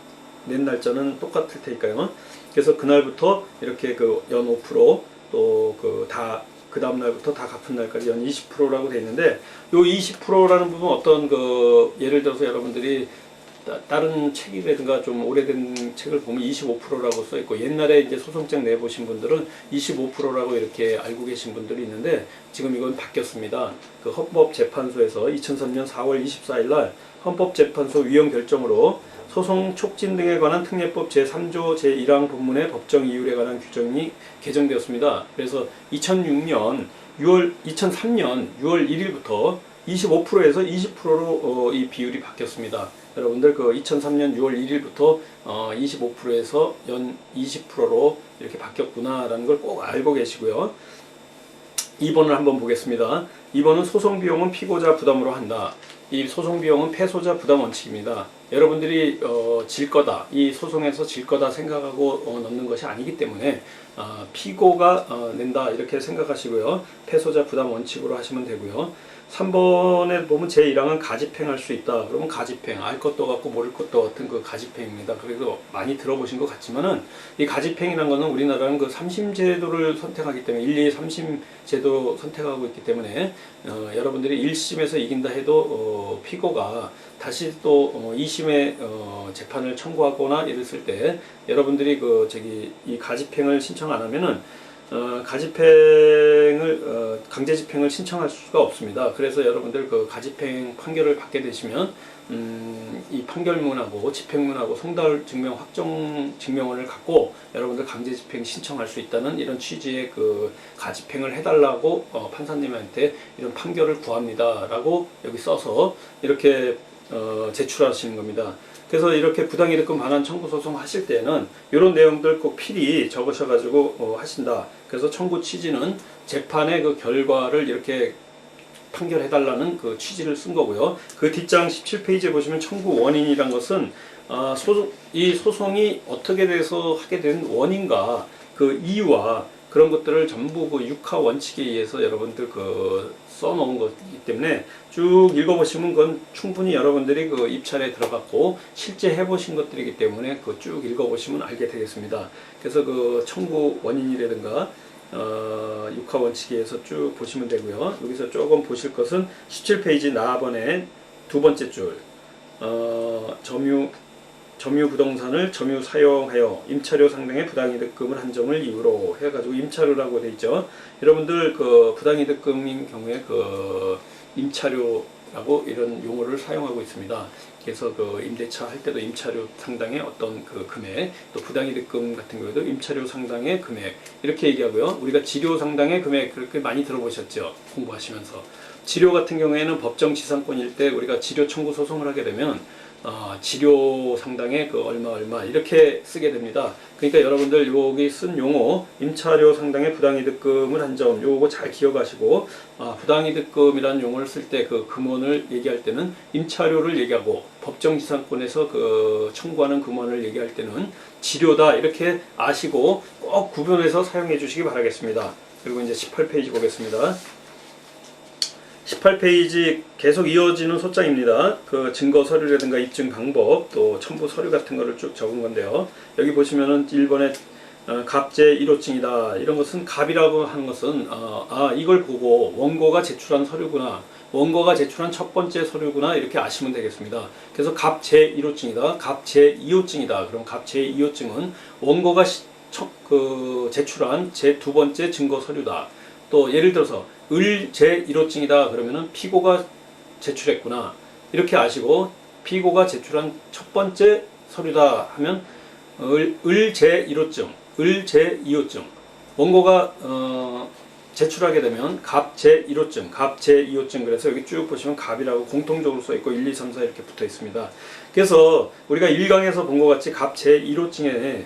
낸 날짜는 똑같을 테니까요. 그래서 그날부터 이렇게 연 5% 또 그 다음 날부터 다 갚은 날까지 연 20%라고 되어 있는데 요 20%라는 부분 어떤 예를 들어서 여러분들이 다른 책이라든가 좀 오래된 책을 보면 25%라고 써 있고 옛날에 이제 소송장 내보신 분들은 25%라고 이렇게 알고 계신 분들이 있는데 지금 이건 바뀌었습니다. 그 헌법재판소에서 2003년 4월 24일 날 헌법재판소 위헌 결정으로 소송 촉진 등에 관한 특례법 제3조 제1항 본문의 법정 이율에 관한 규정이 개정되었습니다. 그래서 2003년 6월 1일부터 25%에서 20%로 이 비율이 바뀌었습니다. 여러분들 2003년 6월 1일부터 25%에서 연 20%로 이렇게 바뀌었구나라는 걸 꼭 알고 계시고요. 2번을 한번 보겠습니다. 2번은 소송 비용은 피고자 부담으로 한다. 이 소송 비용은 패소자 부담 원칙입니다. 여러분들이 질 거다, 이 소송에서 질 거다 생각하고 넣는 것이 아니기 때문에 피고가 낸다 이렇게 생각하시고요. 패소자 부담 원칙으로 하시면 되고요. 3번에 보면 제1항은 가집행할 수 있다. 그러면 가집행, 알 것도 같고 모를 것도 같은 그 가집행입니다. 그래서 많이 들어보신 것 같지만은 이 가집행이라는 거는 우리나라는 그 3심 제도를 선택하기 때문에 1, 2, 3심 제도 선택하고 있기 때문에 여러분들이 1심에서 이긴다 해도 피고가 다시 또 2심에 재판을 청구하거나 이랬을 때 여러분들이 이 가집행을 신청 안 하면은 강제집행을 신청할 수가 없습니다. 그래서 여러분들 가집행 판결을 받게 되시면 이 판결문하고 집행문하고 송달증명 확정 증명원을 갖고 여러분들 강제집행 신청할 수 있다는 이런 취지의 가집행을 해달라고 판사님한테 이런 판결을 구합니다 라고 여기 써서 이렇게 제출하시는 겁니다. 그래서 이렇게 부당이득금 반환 청구 소송 하실 때는 이런 내용들 꼭 필히 적으셔가지고 하신다. 그래서 청구 취지는 재판의 결과를 이렇게 판결해달라는 그 취지를 쓴 거고요. 그 뒷장 17페이지에 보시면 청구 원인이란 것은 이 소송이 어떻게 돼서 하게 된 원인과 그 이유와 그런 것들을 전부 그 육하 원칙에 의해서 여러분들 그 써놓은 것이기 때문에 쭉 읽어보시면 그건 충분히 여러분들이 그 입찰에 들어갔고 실제 해보신 것들이기 때문에 그 쭉 읽어보시면 알게 되겠습니다. 그래서 그 청구 원인이라든가 육하 원칙에 의해서 쭉 보시면 되고요. 여기서 조금 보실 것은 17페이지 나번에 두 번째 줄 점유 부동산을 점유 사용하여 임차료 상당의 부당이득금을 한 점을 이유로 해가지고 임차료라고 돼 있죠. 여러분들 그 부당이득금인 경우에 그 임차료라고 이런 용어를 사용하고 있습니다. 그래서 그 임대차 할 때도 임차료 상당의 어떤 그 금액, 또 부당이득금 같은 경우에도 임차료 상당의 금액 이렇게 얘기하고요. 우리가 지료 상당의 금액 그렇게 많이 들어보셨죠, 공부하시면서. 지료 같은 경우에는 법정지상권일 때 우리가 지료 청구 소송을 하게 되면 지료 상당의 그 얼마 이렇게 쓰게 됩니다. 그러니까 여러분들 여기 쓴 용어 임차료 상당의 부당이득금을 한 점 요거 잘 기억하시고 부당이득금이라는 용어를 쓸 때 그 금원을 얘기할 때는 임차료를 얘기하고 법정지상권에서 그 청구하는 금원을 얘기할 때는 지료다 이렇게 아시고 꼭 구분해서 사용해 주시기 바라겠습니다. 그리고 이제 18페이지 보겠습니다. 18페이지 계속 이어지는 소장입니다. 그 증거 서류라든가 입증 방법 또 첨부 서류 같은 거를 쭉 적은 건데요. 여기 보시면은 1번에 갑제 1호증이다. 이런 것은 갑이라고 하는 것은 이걸 보고 원고가 제출한 서류구나. 원고가 제출한 첫 번째 서류구나 이렇게 아시면 되겠습니다. 그래서 갑제 1호증이다. 갑제 2호증이다. 그럼 갑제 2호증은 원고가 제출한 제 두 번째 증거 서류다. 또 예를 들어서 제 1호증이다 그러면은 피고가 제출했구나 이렇게 아시고 피고가 제출한 첫 번째 서류다 하면 제 1호증, 제 2호증 원고가 제출하게 되면 갑 제 1호증, 갑 제 2호증 그래서 여기 쭉 보시면 갑이라고 공통적으로 써 있고 1, 2, 3, 4 이렇게 붙어 있습니다. 그래서 우리가 1강에서 본 것 같이 갑 제 1호증에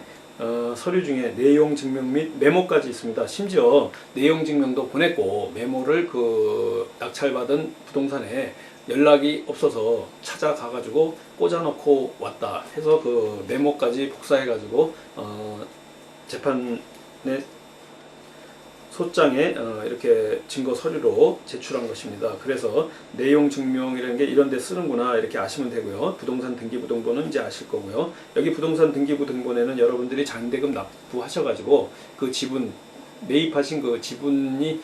서류 중에 내용 증명 및 메모까지 있습니다. 심지어 내용 증명도 보냈고 메모를 그 낙찰받은 부동산에 연락이 없어서 찾아가가지고 꽂아놓고 왔다 해서 그 메모까지 복사해가지고 재판에 소장에 이렇게 증거 서류로 제출한 것입니다. 그래서 내용 증명이라는 게 이런 데 쓰는구나 이렇게 아시면 되고요. 부동산 등기부등본은 이제 아실 거고요. 여기 부동산 등기부등본에는 여러분들이 장대금 납부하셔가지고 그 지분 매입하신 그 지분이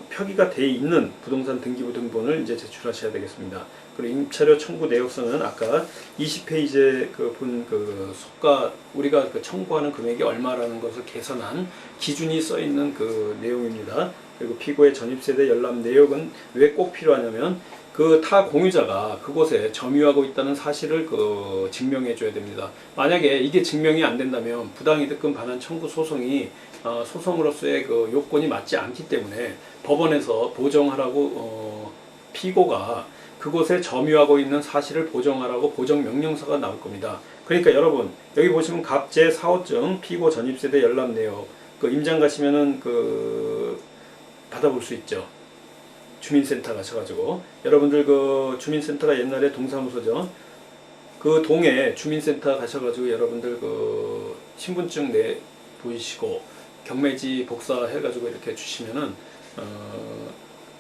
표기가 돼 있는 부동산 등기부등본을 이제 제출하셔야 되겠습니다. 그리고 임차료 청구 내역서는 아까 20페이지에 그 속가 우리가 그 청구하는 금액이 얼마라는 것을 계산한 기준이 써 있는 그 내용입니다. 그리고 피고의 전입세대 열람 내역은 왜 꼭 필요하냐면 그 타 공유자가 그곳에 점유하고 있다는 사실을 그 증명해 줘야 됩니다. 만약에 이게 증명이 안 된다면 부당이득금 반환 청구 소송이 소송으로서의 그 요건이 맞지 않기 때문에 법원에서 보정하라고 피고가 그곳에 점유하고 있는 사실을 보정하라고 보정명령서가 나올 겁니다. 그러니까 여러분 여기 보시면 갑제 4호증 피고 전입세대 열람 내역 그 임장 가시면은 그 받아볼 수 있죠. 주민센터 가셔가지고 여러분들 그 주민센터가 옛날에 동사무소죠. 그 동에 주민센터 가셔가지고 여러분들 그 신분증 내 보이시고 경매지 복사해가지고 이렇게 주시면은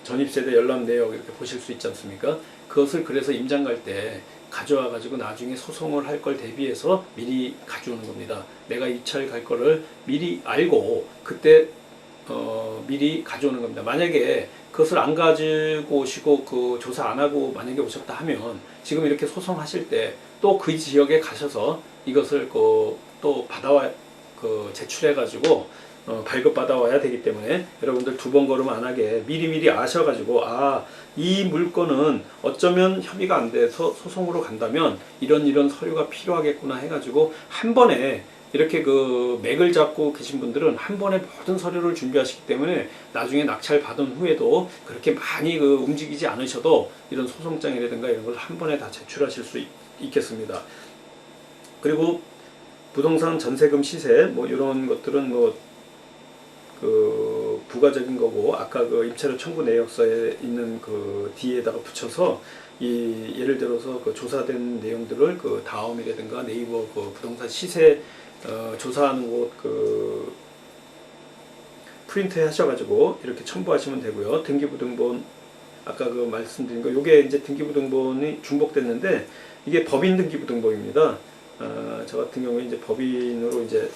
전입세대 열람 내역 이렇게 보실 수 있지 않습니까? 그것을 그래서 임장 갈 때 가져와 가지고 나중에 소송을 할 걸 대비해서 미리 가져오는 겁니다. 내가 입찰 갈 거를 미리 알고 그때 미리 가져오는 겁니다. 만약에 그것을 안 가지고 오시고 그 조사 안 하고 만약에 오셨다 하면 지금 이렇게 소송하실 때 또 그 지역에 가셔서 이것을 또 받아와 제출해 가지고 발급받아 와야 되기 때문에 여러분들 두 번 걸음 안 하게 미리미리 아셔가지고 이 물건은 어쩌면 협의가 안 돼서 소송으로 간다면 이런 서류가 필요하겠구나 해가지고 한 번에 이렇게 그 맥을 잡고 계신 분들은 한 번에 모든 서류를 준비하시기 때문에 나중에 낙찰 받은 후에도 그렇게 많이 움직이지 않으셔도 이런 소송장이라든가 이런 걸 한 번에 다 제출하실 수 있겠습니다. 그리고 부동산 전세금 시세 이런 것들은 부가적인 거고, 아까 그 임차료 청구 내역서에 있는 그 뒤에다가 붙여서 예를 들어서 그 조사된 내용들을 그 다음이라든가 네이버 그 부동산 시세 조사하는 곳 그 프린트 하셔가지고 이렇게 첨부하시면 되고요. 등기부등본 아까 그 말씀드린 거, 요게 이제 등기부등본이 중복됐는데 이게 법인 등기부등본입니다. 저 같은 경우에 이제 법인으로 이제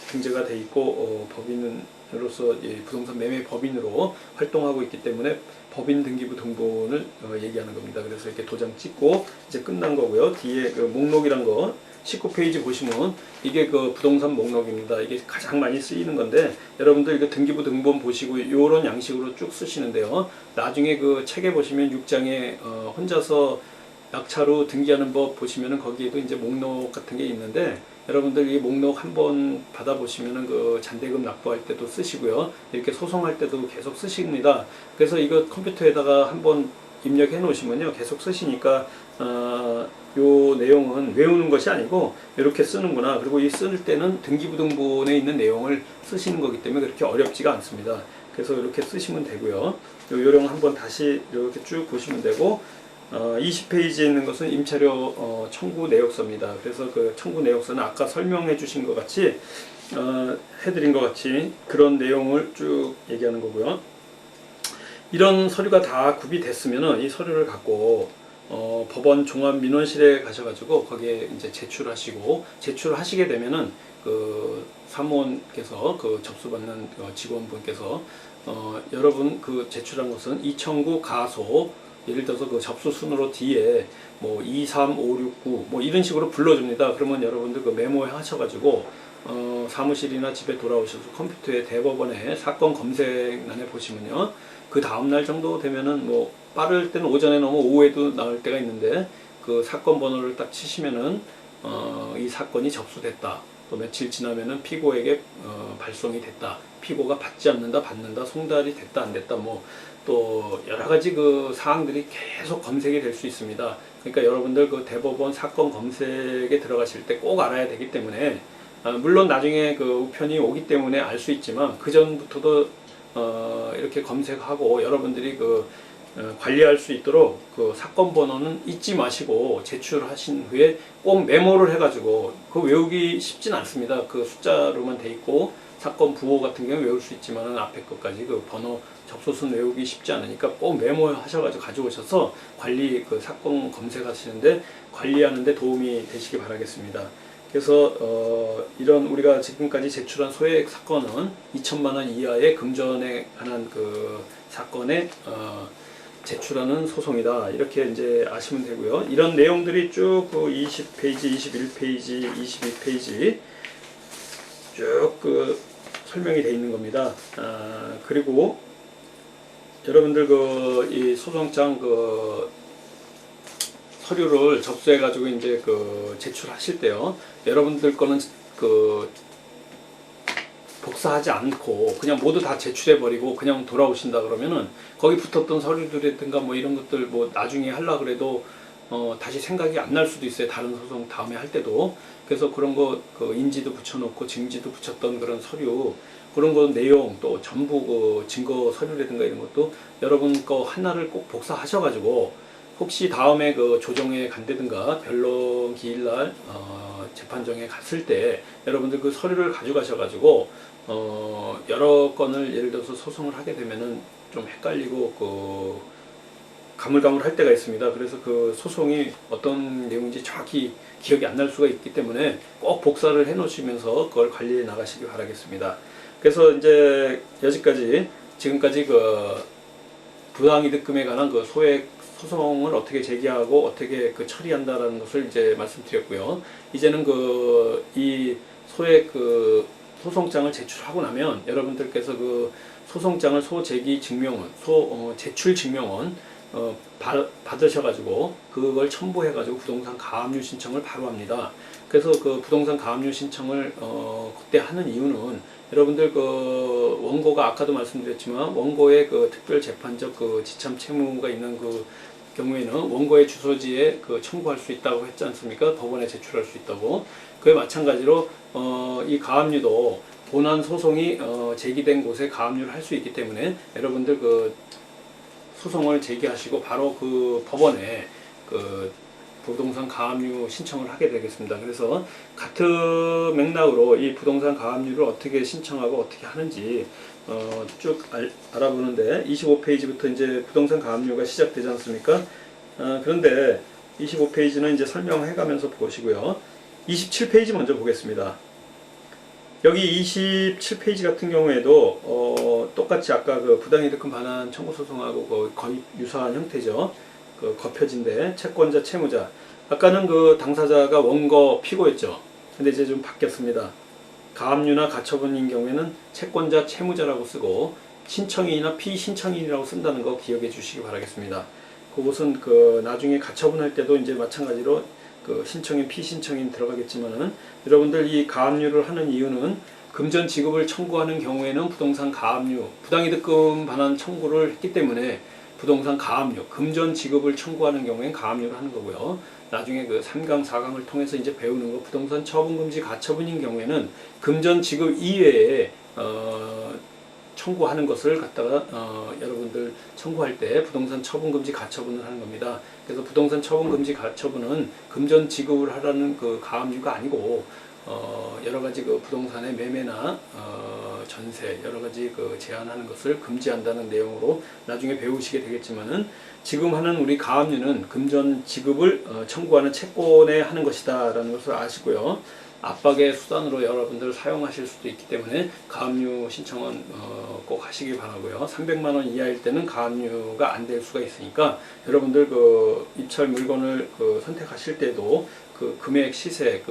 등재가 돼 있고 법인으로서 부동산 매매 법인으로 활동하고 있기 때문에 법인 등기부등본을 얘기하는 겁니다. 그래서 이렇게 도장 찍고 이제 끝난 거고요. 뒤에 그 목록이란 거 19페이지 보시면 이게 그 부동산 목록입니다. 이게 가장 많이 쓰이는 건데 여러분들 이거 등기부등본 보시고 이런 양식으로 쭉 쓰시는데요. 나중에 그 책에 보시면 6장에 혼자서 낙찰후 등기하는 법 보시면은 거기에도 이제 목록 같은 게 있는데 여러분들 이 목록 한번 받아보시면은 그 잔대금 납부할 때도 쓰시고요. 이렇게 소송할 때도 계속 쓰십니다. 그래서 이거 컴퓨터에다가 한번 입력해 놓으시면요. 계속 쓰시니까 요 내용은 외우는 것이 아니고 이렇게 쓰는구나. 그리고 이 쓸 때는 등기부등본에 있는 내용을 쓰시는 거기 때문에 그렇게 어렵지가 않습니다. 그래서 이렇게 쓰시면 되고요. 요 요령 한번 다시 이렇게 쭉 보시면 되고 20페이지에 있는 것은 임차료 청구 내역서입니다. 그래서 그 청구 내역서는 아까 설명해 주신 것 같이 해드린 것 같이 그런 내용을 쭉 얘기하는 거고요. 이런 서류가 다 구비됐으면은 이 서류를 갖고 법원 종합민원실에 가셔가지고 거기에 이제 제출하시고 제출하시게 되면은 그 사무원께서 그 접수받는 직원분께서 여러분 그 제출한 것은 이 청구 가소 예를 들어서 그 접수 순으로 뒤에 뭐 2, 3, 5, 6, 9 뭐 이런 식으로 불러줍니다. 그러면 여러분들 그 메모에 하셔가지고 사무실이나 집에 돌아오셔서 컴퓨터에 대법원에 사건 검색란에 보시면요. 그 다음날 정도 되면은 뭐 빠를 때는 오전에 넘어 오후에도 나올 때가 있는데 그 사건 번호를 딱 치시면은 이 사건이 접수됐다. 또 며칠 지나면은 피고에게 발송이 됐다. 피고가 받지 않는다, 받는다, 송달이 됐다, 안 됐다. 뭐 또 여러 가지 그 사항들이 계속 검색이 될 수 있습니다. 그러니까 여러분들 그 대법원 사건 검색에 들어가실 때 꼭 알아야 되기 때문에 물론 나중에 그 우편이 오기 때문에 알 수 있지만 그 전부터도 이렇게 검색하고 여러분들이 그 관리할 수 있도록 그 사건 번호는 잊지 마시고 제출하신 후에 꼭 메모를 해가지고 그 외우기 쉽진 않습니다. 그 숫자로만 돼 있고 사건 부호 같은 경우 외울 수 있지만은 앞에 것까지 그 번호 접수순 외우기 쉽지 않으니까 꼭 메모하셔가지고 가져오셔서 관리 그 사건 검색하시는데 관리하는데 도움이 되시기 바라겠습니다. 그래서 이런 우리가 지금까지 제출한 소액 사건은 2천만 원 이하의 금전에 관한 그 사건에 제출하는 소송이다. 이렇게 이제 아시면 되고요. 이런 내용들이 쭉 그 20페이지, 21페이지, 22페이지 쭉 그 설명이 되어 있는 겁니다. 그리고 여러분들 그 이 소송장 그 서류를 접수해 가지고 이제 그 제출하실 때요. 여러분들 거는 그 복사하지 않고 그냥 모두 다 제출해 버리고 그냥 돌아오신다 그러면은 거기 붙었던 서류들이든가 뭐 이런 것들 뭐 나중에 하려 그래도 다시 생각이 안 날 수도 있어요. 다른 소송 다음에 할 때도. 그래서 그런 거 그 인지도 붙여놓고 증지도 붙였던 그런 서류 그런 거 내용 또 전부 그 증거 서류라든가 이런 것도 여러분 거 하나를 꼭 복사하셔가지고 혹시 다음에 그 조정에 간다든가 변론 기일날 재판정에 갔을 때 여러분들 그 서류를 가져가셔가지고 여러 건을 예를 들어서 소송을 하게 되면은 좀 헷갈리고 그 가물가물할 때가 있습니다. 그래서 그 소송이 어떤 내용인지 정확히 기억이 안 날 수가 있기 때문에 꼭 복사를 해 놓으시면서 그걸 관리해 나가시기 바라겠습니다. 그래서 이제 여기까지 지금까지 그 부당이득금에 관한 그 소액 소송을 어떻게 제기하고 어떻게 그 처리한다라는 것을 이제 말씀드렸고요. 이제는 그 이 소액 그 소송장을 제출하고 나면 여러분들께서 그 소송장을 소제기 증명원, 제출 증명원 받으셔가지고 그걸 첨부해가지고 부동산 가압류 신청을 바로 합니다. 그래서 그 부동산 가압류 신청을 그때 하는 이유는 여러분들 그 원고가 아까도 말씀드렸지만 원고의 그 특별 재판적 그 지참 채무가 있는 그 경우에는 원고의 주소지에 그 청구할 수 있다고 했지 않습니까? 법원에 제출할 수 있다고. 그에 마찬가지로 이 가압류도 본안 소송이 제기된 곳에 가압류를 할 수 있기 때문에 여러분들 그 소송을 제기하시고 바로 그 법원에 그 부동산 가압류 신청을 하게 되겠습니다. 그래서 같은 맥락으로 이 부동산 가압류를 어떻게 신청하고 어떻게 하는지 쭉 알아보는데 25페이지부터 이제 부동산 가압류가 시작되지 않습니까? 그런데 25페이지는 이제 설명해 가면서 보시고요. 27페이지 먼저 보겠습니다. 여기 27페이지 같은 경우에도 똑같이 아까 그 부당이득금 반환 청구 소송하고 거의 유사한 형태죠. 그 거표진데 채권자, 채무자. 아까는 그 당사자가 원고 피고였죠. 근데 이제 좀 바뀌었습니다. 가압류나 가처분인 경우에는 채권자, 채무자라고 쓰고 신청인이나 피신청인이라고 쓴다는 거 기억해 주시기 바라겠습니다. 그것은 그 나중에 가처분할 때도 이제 마찬가지로 그 신청인, 피신청인 들어가겠지만은 여러분들 이 가압류를 하는 이유는 금전 지급을 청구하는 경우에는 부동산 가압류, 부당이득금 반환 청구를 했기 때문에 부동산 가압류, 금전 지급을 청구하는 경우엔 가압류를 하는 거고요. 나중에 그 3강, 4강을 통해서 이제 배우는 거 부동산 처분금지 가처분인 경우에는 금전 지급 이외에 청구하는 것을 갖다가 여러분들 청구할 때 부동산 처분금지 가처분을 하는 겁니다. 그래서 부동산 처분금지 가처분은 금전 지급을 하라는 그 가압류가 아니고 여러 가지 그 부동산의 매매나 전세 여러 가지 그 제한하는 것을 금지한다는 내용으로 나중에 배우시게 되겠지만은 지금 하는 우리 가압류는 금전 지급을 청구하는 채권에 하는 것이다라는 것을 아시고요. 압박의 수단으로 여러분들 사용하실 수도 있기 때문에 가압류 신청은 꼭 하시기 바라고요. 300만 원 이하일 때는 가압류가 안 될 수가 있으니까 여러분들 그 입찰 물건을 그 선택하실 때도 그 금액, 시세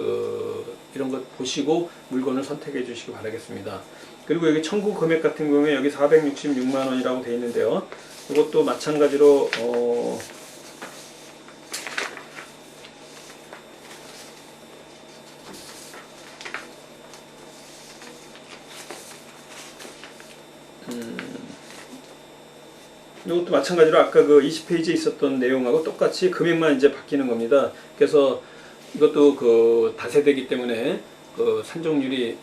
이런 것 보시고 물건을 선택해 주시기 바라겠습니다. 그리고 여기 청구 금액 같은 경우에 여기 466만 원이라고 되어 있는데요. 이것도 마찬가지로 이것도 마찬가지로 아까 그 20페이지에 있었던 내용하고 똑같이 금액만 이제 바뀌는 겁니다. 그래서 이것도 그 다세대이기 때문에 그 산정률이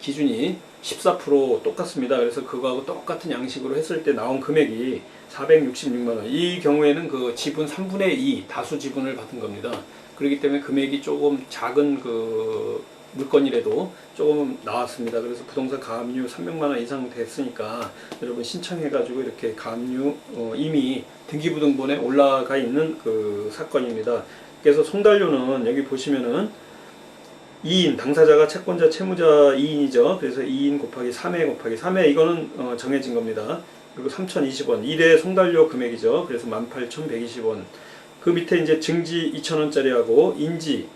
기준이 14% 똑같습니다. 그래서 그거하고 똑같은 양식으로 했을 때 나온 금액이 466만 원. 이 경우에는 그 지분 3분의 2 다수 지분을 받은 겁니다. 그렇기 때문에 금액이 조금 작은 그 물건이라도 조금 나왔습니다. 그래서 부동산 가압류 300만 원 이상 됐으니까 여러분 신청해가지고 이렇게 가압류 이미 등기부등본에 올라가 있는 그 사건입니다. 그래서 송달료는 여기 보시면은 2인, 당사자가 채권자, 채무자 2인이죠. 그래서 2인 곱하기 3회 곱하기 3회 이거는 정해진 겁니다. 그리고 3,020원 1회 송달료 금액이죠. 그래서 18,120원. 그 밑에 이제 증지 2,000원짜리하고 인지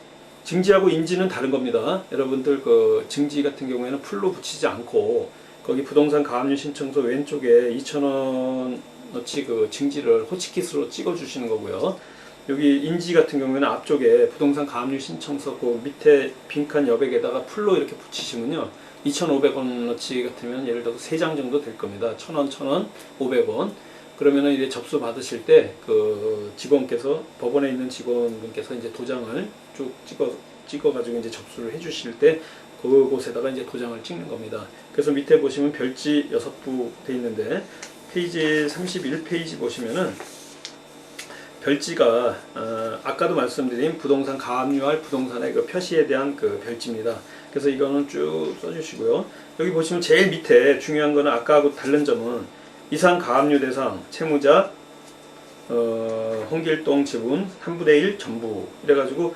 증지하고 인지는 다른 겁니다. 여러분들 그 증지 같은 경우에는 풀로 붙이지 않고 거기 부동산 가압류 신청서 왼쪽에 2,000원어치 그 증지를 호치킷으로 찍어 주시는 거고요. 여기 인지 같은 경우에는 앞쪽에 부동산 가압류 신청서 그 밑에 빈칸 여백에다가 풀로 이렇게 붙이시면요 2,500원어치 같으면 예를 들어서 3장 정도 될 겁니다. 1,000원, 1,000원, 500원. 그러면은 이제 접수 받으실 때 그 직원께서 법원에 있는 직원분께서 이제 도장을 쭉 찍어가지고 이제 접수를 해주실 때 그곳에다가 이제 도장을 찍는 겁니다. 그래서 밑에 보시면 별지 6부 돼 있는데 페이지 31페이지 보시면은 별지가 아까도 말씀드린 부동산 가압류할 부동산의 그 표시에 대한 그 별지입니다. 그래서 이거는 쭉 써주시고요. 여기 보시면 제일 밑에 중요한 거는 아까하고 다른 점은 이상 가압류 대상 채무자 홍길동 지분 3분의 1 전부 이래가지고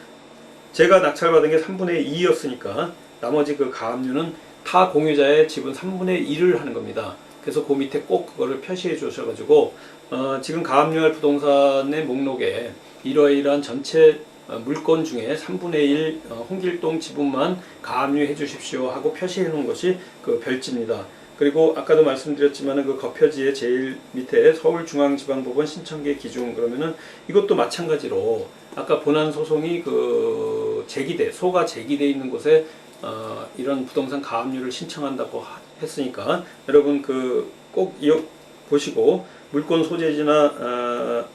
제가 낙찰받은 게 3분의 2였으니까 나머지 그 가압류는 타 공유자의 지분 3분의 1을 하는 겁니다. 그래서 그 밑에 꼭 그거를 표시해 주셔가지고 지금 가압류할 부동산의 목록에 이러이러한 전체 물건 중에 3분의 1 홍길동 지분만 가압류해 주십시오 하고 표시해 놓은 것이 그 별지입니다. 그리고 아까도 말씀드렸지만 그 거표지의 제일 밑에 서울중앙지방법원 신청계 기준 그러면은 이것도 마찬가지로 아까 본안 소송이 그 소가 제기돼 있는 곳에 이런 부동산 가압류를 신청한다고 했으니까 여러분 그 꼭 보시고 물권 소재지나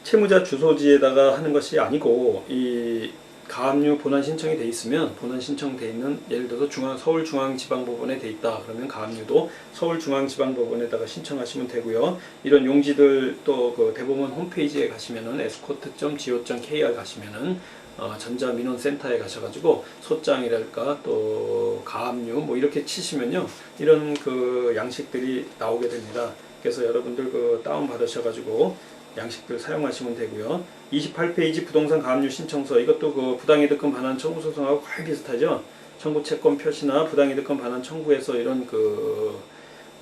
채무자 주소지에다가 하는 것이 아니고 이 가압류 본안 신청이 돼 있으면 본안 신청돼 있는 예를 들어서 서울중앙지방법원에 돼 있다 그러면 가압류도 서울중앙지방법원에다가 신청하시면 되고요. 이런 용지들 또 그 대법원 홈페이지에 가시면은 escort.go.kr 가시면은 전자민원센터에 가셔가지고 소장이랄까 또 가압류 뭐 이렇게 치시면요 이런 그 양식들이 나오게 됩니다. 그래서 여러분들 그 다운 받으셔가지고 양식들 사용하시면 되고요. 28페이지 부동산 가압류 신청서 이것도 그 부당이득금 반환 청구 소송하고 거의 비슷하죠. 청구 채권 표시나 부당이득금 반환 청구에서 이런 그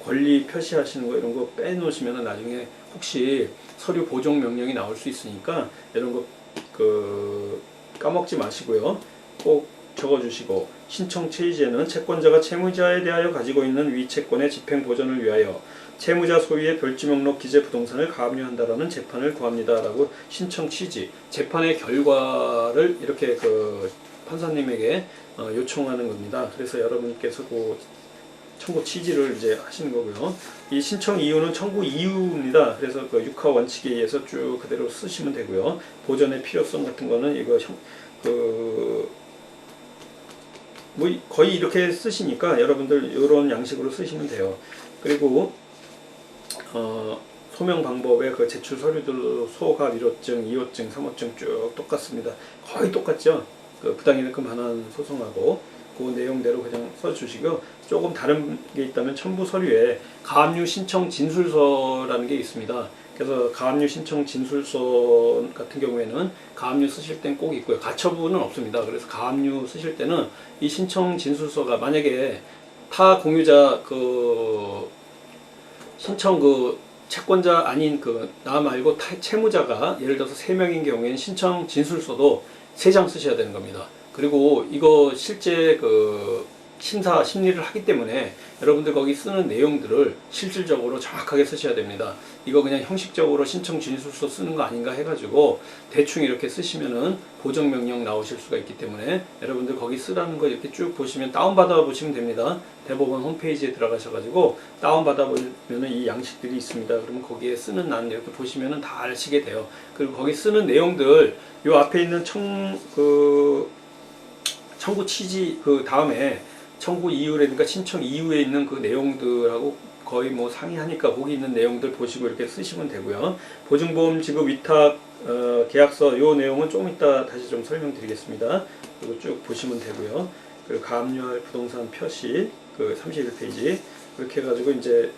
권리 표시하시는 거 이런 거 빼놓으시면 나중에 혹시 서류 보정 명령이 나올 수 있으니까 이런 거 그 까먹지 마시고요. 꼭 적어주시고 신청 취지에는 채권자가 채무자에 대하여 가지고 있는 위 채권의 집행 보전을 위하여 채무자 소유의 별지 목록 기재 부동산을 가압류한다라는 재판을 구합니다. 라고 신청 취지, 재판의 결과를 이렇게 그 판사님에게 요청하는 겁니다. 그래서 여러분께서 그 청구 취지를 이제 하시는 거고요. 이 신청 이유는 청구 이유입니다. 그래서 그 육하 원칙에 의해서 쭉 그대로 쓰시면 되고요. 보전의 필요성 같은 거는 이거 뭐 거의 이렇게 쓰시니까 여러분들 이런 양식으로 쓰시면 돼요. 그리고 소명 방법의 그 제출 서류들도 소가 1호증, 2호증, 3호증 쭉 똑같습니다. 거의 똑같죠. 그 부당이득금 반환 소송하고 그 내용대로 그냥 써주시고 조금 다른 게 있다면 첨부 서류에 가압류 신청 진술서라는 게 있습니다. 그래서 가압류 신청 진술서 같은 경우에는 가압류 쓰실 땐 꼭 있고요. 가처분은 없습니다. 그래서 가압류 쓰실 때는 이 신청 진술서가 만약에 타 공유자 그 신청 그 채권자 아닌 그 나 말고 채무자가 예를 들어서 3명인 경우에는 신청 진술서도 3장 쓰셔야 되는 겁니다. 그리고 이거 실제 그 심사 심리를 하기 때문에 여러분들 거기 쓰는 내용들을 실질적으로 정확하게 쓰셔야 됩니다. 이거 그냥 형식적으로 신청 진술서 쓰는 거 아닌가 해가지고 대충 이렇게 쓰시면은 보정 명령 나오실 수가 있기 때문에 여러분들 거기 쓰라는 거 이렇게 쭉 보시면 다운받아 보시면 됩니다. 대법원 홈페이지에 들어가셔가지고 다운받아 보면은 이 양식들이 있습니다. 그러면 거기에 쓰는 난 이렇게 보시면은 다 아시게 돼요. 그리고 거기 쓰는 내용들 요 앞에 있는 청구 취지 그 다음에 청구 이유라든가 신청 이유에 있는 그 내용들하고 거의 뭐 상이하니까 거기 있는 내용들 보시고 이렇게 쓰시면 되고요. 보증보험 지급 위탁 계약서 요 내용은 조금 이따 다시 좀 설명드리겠습니다. 그리고 쭉 보시면 되고요. 그리고 가압류할 부동산 표시 그 31페이지 그렇게 해가지고 이제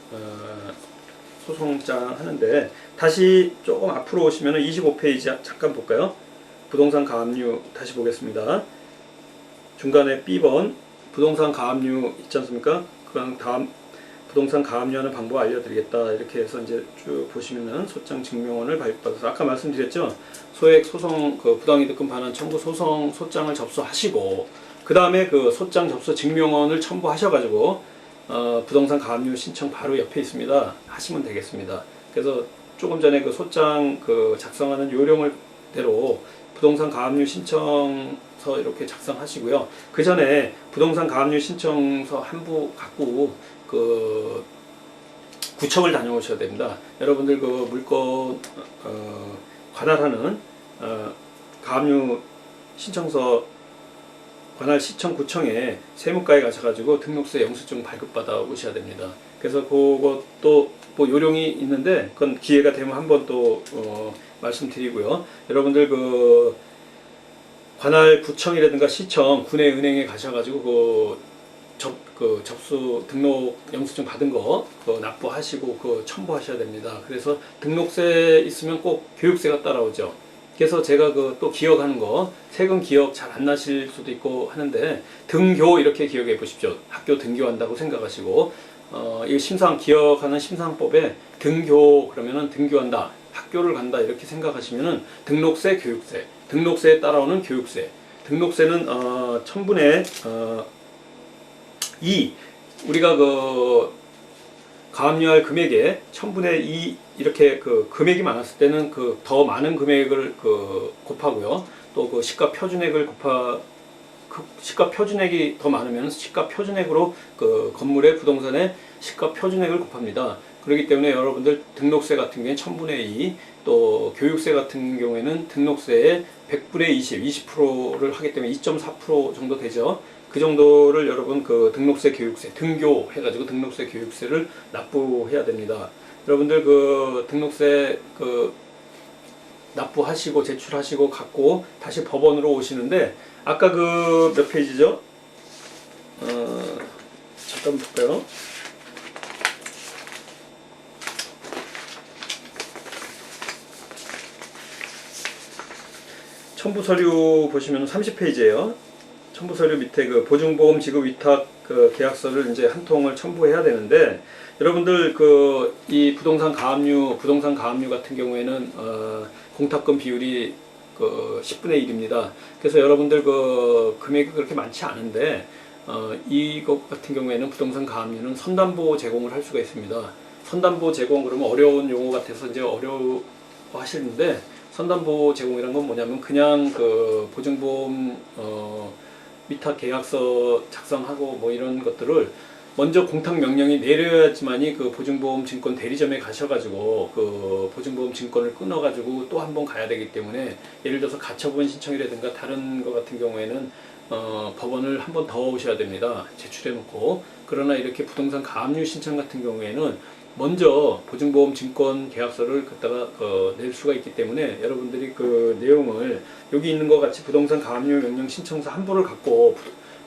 소송장 하는데 다시 조금 앞으로 오시면 25페이지 잠깐 볼까요? 부동산 가압류 다시 보겠습니다. 중간에 B번 부동산 가압류 있지 않습니까? 그럼 다음 부동산 가압류하는 방법 알려드리겠다. 이렇게 해서 이제 쭉 보시면은 소장 증명원을 발급받아서 아까 말씀드렸죠. 소액 소송 그 부당이득금 반환 청구 소송 소장을 접수하시고 그 다음에 그 소장 접수 증명원을 첨부하셔가지고 부동산 가압류 신청 바로 옆에 있습니다. 하시면 되겠습니다. 그래서 조금 전에 그 소장 그 작성하는 요령을 대로 부동산 가압류 신청서 이렇게 작성하시고요. 그 전에 부동산 가압류 신청서 한 부 갖고 그 구청을 다녀오셔야 됩니다. 여러분들 그 물건 관할하는 가압류 신청서 관할 시청 구청에 세무과에 가셔가지고 등록세 영수증 발급받아 오셔야 됩니다. 그래서 그것도 뭐 요령이 있는데 그건 기회가 되면 한번 또 말씀드리고요. 여러분들 그 관할 구청이라든가 시청, 군의 은행에 가셔가지고 접수 등록 영수증 받은 거 그거 납부하시고 그 첨부하셔야 됩니다. 그래서 등록세 있으면 꼭 교육세가 따라오죠. 그래서 제가 그 또 기억하는 거 세금 기억 잘 안 나실 수도 있고 하는데 등교 이렇게 기억해 보십시오. 학교 등교한다고 생각하시고 이 심상 기억하는 심상법에 등교 그러면은 등교한다. 학교를 간다 이렇게 생각하시면은 등록세, 교육세, 등록세에 따라오는 교육세, 등록세는 1000분의 2 우리가 그 가압류할 금액에 1000분의 2 이렇게 그 금액이 많았을 때는 그 더 많은 금액을 그 곱하고요. 또 그 시가 표준액을 시가 표준액이 더 많으면 시가 표준액으로 그 건물의 부동산의 시가 표준액을 곱합니다. 그렇기 때문에 여러분들 등록세 같은 경우에 1000분의 2, 또 교육세 같은 경우에는 등록세의 100분의 20%를 하기 때문에 2.4% 정도 되죠. 그 정도를 여러분 그 등록세, 교육세, 등교 해가지고 등록세, 교육세를 납부해야 됩니다. 여러분들 그 등록세 그 납부하시고 제출하시고 갖고 다시 법원으로 오시는데 아까 그 몇 페이지죠? 잠깐 볼까요? 첨부 서류 보시면 30페이지예요. 첨부 서류 밑에 그 보증보험 지급 위탁 그 계약서를 이제 한 통을 첨부해야 되는데 여러분들 그 이 부동산 가압류 같은 경우에는 공탁금 비율이 그 10분의 1입니다. 그래서 여러분들 그 금액이 그렇게 많지 않은데 이것 같은 경우에는 부동산 가압류는 선담보 제공을 할 수가 있습니다. 선담보 제공 그러면 어려운 용어 같아서 이제 어려워하시는데 선담보 제공이란 건 뭐냐면 그냥 그 보증보험 위탁 계약서 작성하고 뭐 이런 것들을 먼저 공탁 명령이 내려야지만이 그 보증보험 증권 대리점에 가셔가지고 그 보증보험 증권을 끊어가지고 또 한 번 가야 되기 때문에 예를 들어서 가처분 신청이라든가 다른 것 같은 경우에는 법원을 한 번 더 오셔야 됩니다. 제출해 놓고. 그러나 이렇게 부동산 가압류 신청 같은 경우에는 먼저 보증보험 증권 계약서를 갖다가 낼 수가 있기 때문에 여러분들이 그 내용을 여기 있는 것 같이 부동산 가압류 명령 신청서 한 부를 갖고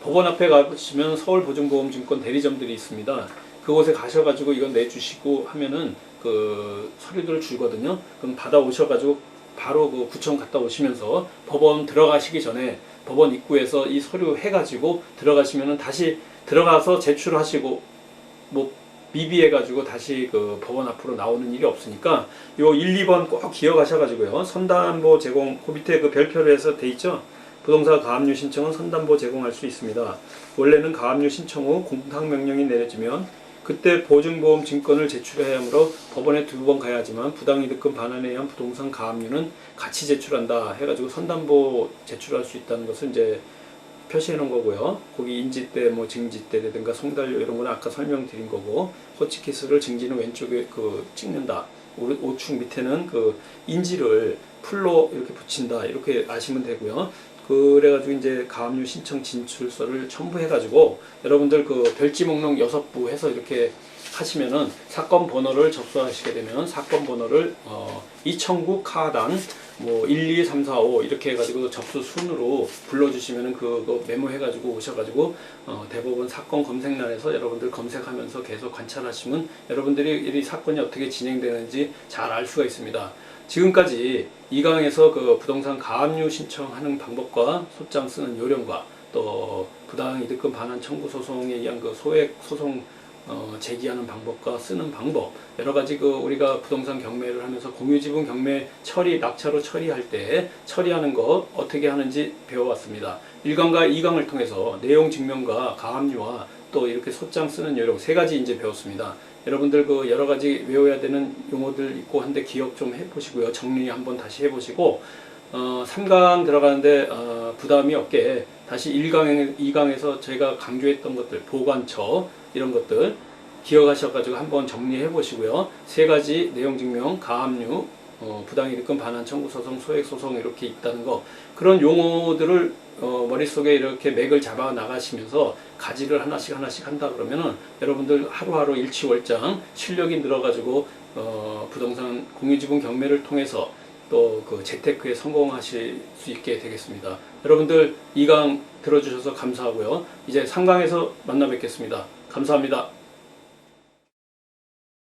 법원 앞에 가시면 서울보증보험증권 대리점들이 있습니다. 그곳에 가셔가지고 이건 내주시고 하면은 그 서류들을 주거든요. 그럼 받아 오셔가지고 바로 그 구청 갔다 오시면서 법원 들어가시기 전에 법원 입구에서 이 서류 해가지고 들어가시면은 다시 들어가서 제출하시고 뭐 미비해가지고 다시 그 법원 앞으로 나오는 일이 없으니까 요 1, 2번 꼭 기억하셔가지고요. 선담보 제공 그 밑에 그 별표로 해서 돼 있죠. 부동산 가압류 신청은 선담보 제공할 수 있습니다. 원래는 가압류 신청 후 공탁명령이 내려지면 그때 보증보험 증권을 제출해야 하므로 법원에 2번 가야 하지만 부당이득금 반환에 의한 부동산 가압류는 같이 제출한다 해가지고 선담보 제출할 수 있다는 것을 이제 표시해 놓은 거고요. 거기 인지대, 뭐 증지대라든가 송달료 이런 거는 아까 설명드린 거고 호치키스를 증지는 왼쪽에 그 찍는다. 우측 밑에는 그 인지를 풀로 이렇게 붙인다. 이렇게 아시면 되고요. 그래가지고 이제 가압류 신청 진출서를 첨부해가지고 여러분들 그 별지 목록 6부 해서 이렇게 하시면은 사건 번호를 접수하시게 되면 사건 번호를 이청구 카단 뭐 1, 2, 3, 4, 5 이렇게 해가지고 접수 순으로 불러주시면은 그거 메모해가지고 오셔가지고 대법원 사건 검색란에서 여러분들 검색하면서 계속 관찰하시면 여러분들이 이 사건이 어떻게 진행되는지 잘 알 수가 있습니다. 지금까지 이 강에서 그 부동산 가압류 신청하는 방법과 소장 쓰는 요령과 또 부당이득금 반환 청구 소송에 의한 그 소액 소송 제기하는 방법과 쓰는 방법 여러 가지 그 우리가 부동산 경매를 하면서 공유지분 경매 처리 낙찰로 처리할 때 처리하는 것 어떻게 하는지 배워왔습니다. 1강과 2강을 통해서 내용 증명과 가압류와 또 이렇게 소장 쓰는 요령 3가지 이제 배웠습니다. 여러분들 그 여러 가지 외워야 되는 용어들 있고 한데 기억 좀 해보시고요. 정리 한번 다시 해보시고 3강 들어가는데 부담이 없게 다시 2강에서 저희가 강조했던 것들 보관처 이런 것들 기억하셔가지고 한번 정리해 보시고요. 3가지 내용 증명, 가압류, 부당이득금 반환 청구 소송, 소액 소송 이렇게 있다는 거 그런 용어들을 머릿속에 이렇게 맥을 잡아 나가시면서 가지를 하나씩 한다 그러면은 여러분들 하루하루 일취월장 실력이 늘어가지고 부동산 공유지분 경매를 통해서 또 그 재테크에 성공하실 수 있게 되겠습니다. 여러분들 2강 들어주셔서 감사하고요. 이제 3강에서 만나 뵙겠습니다. 감사합니다.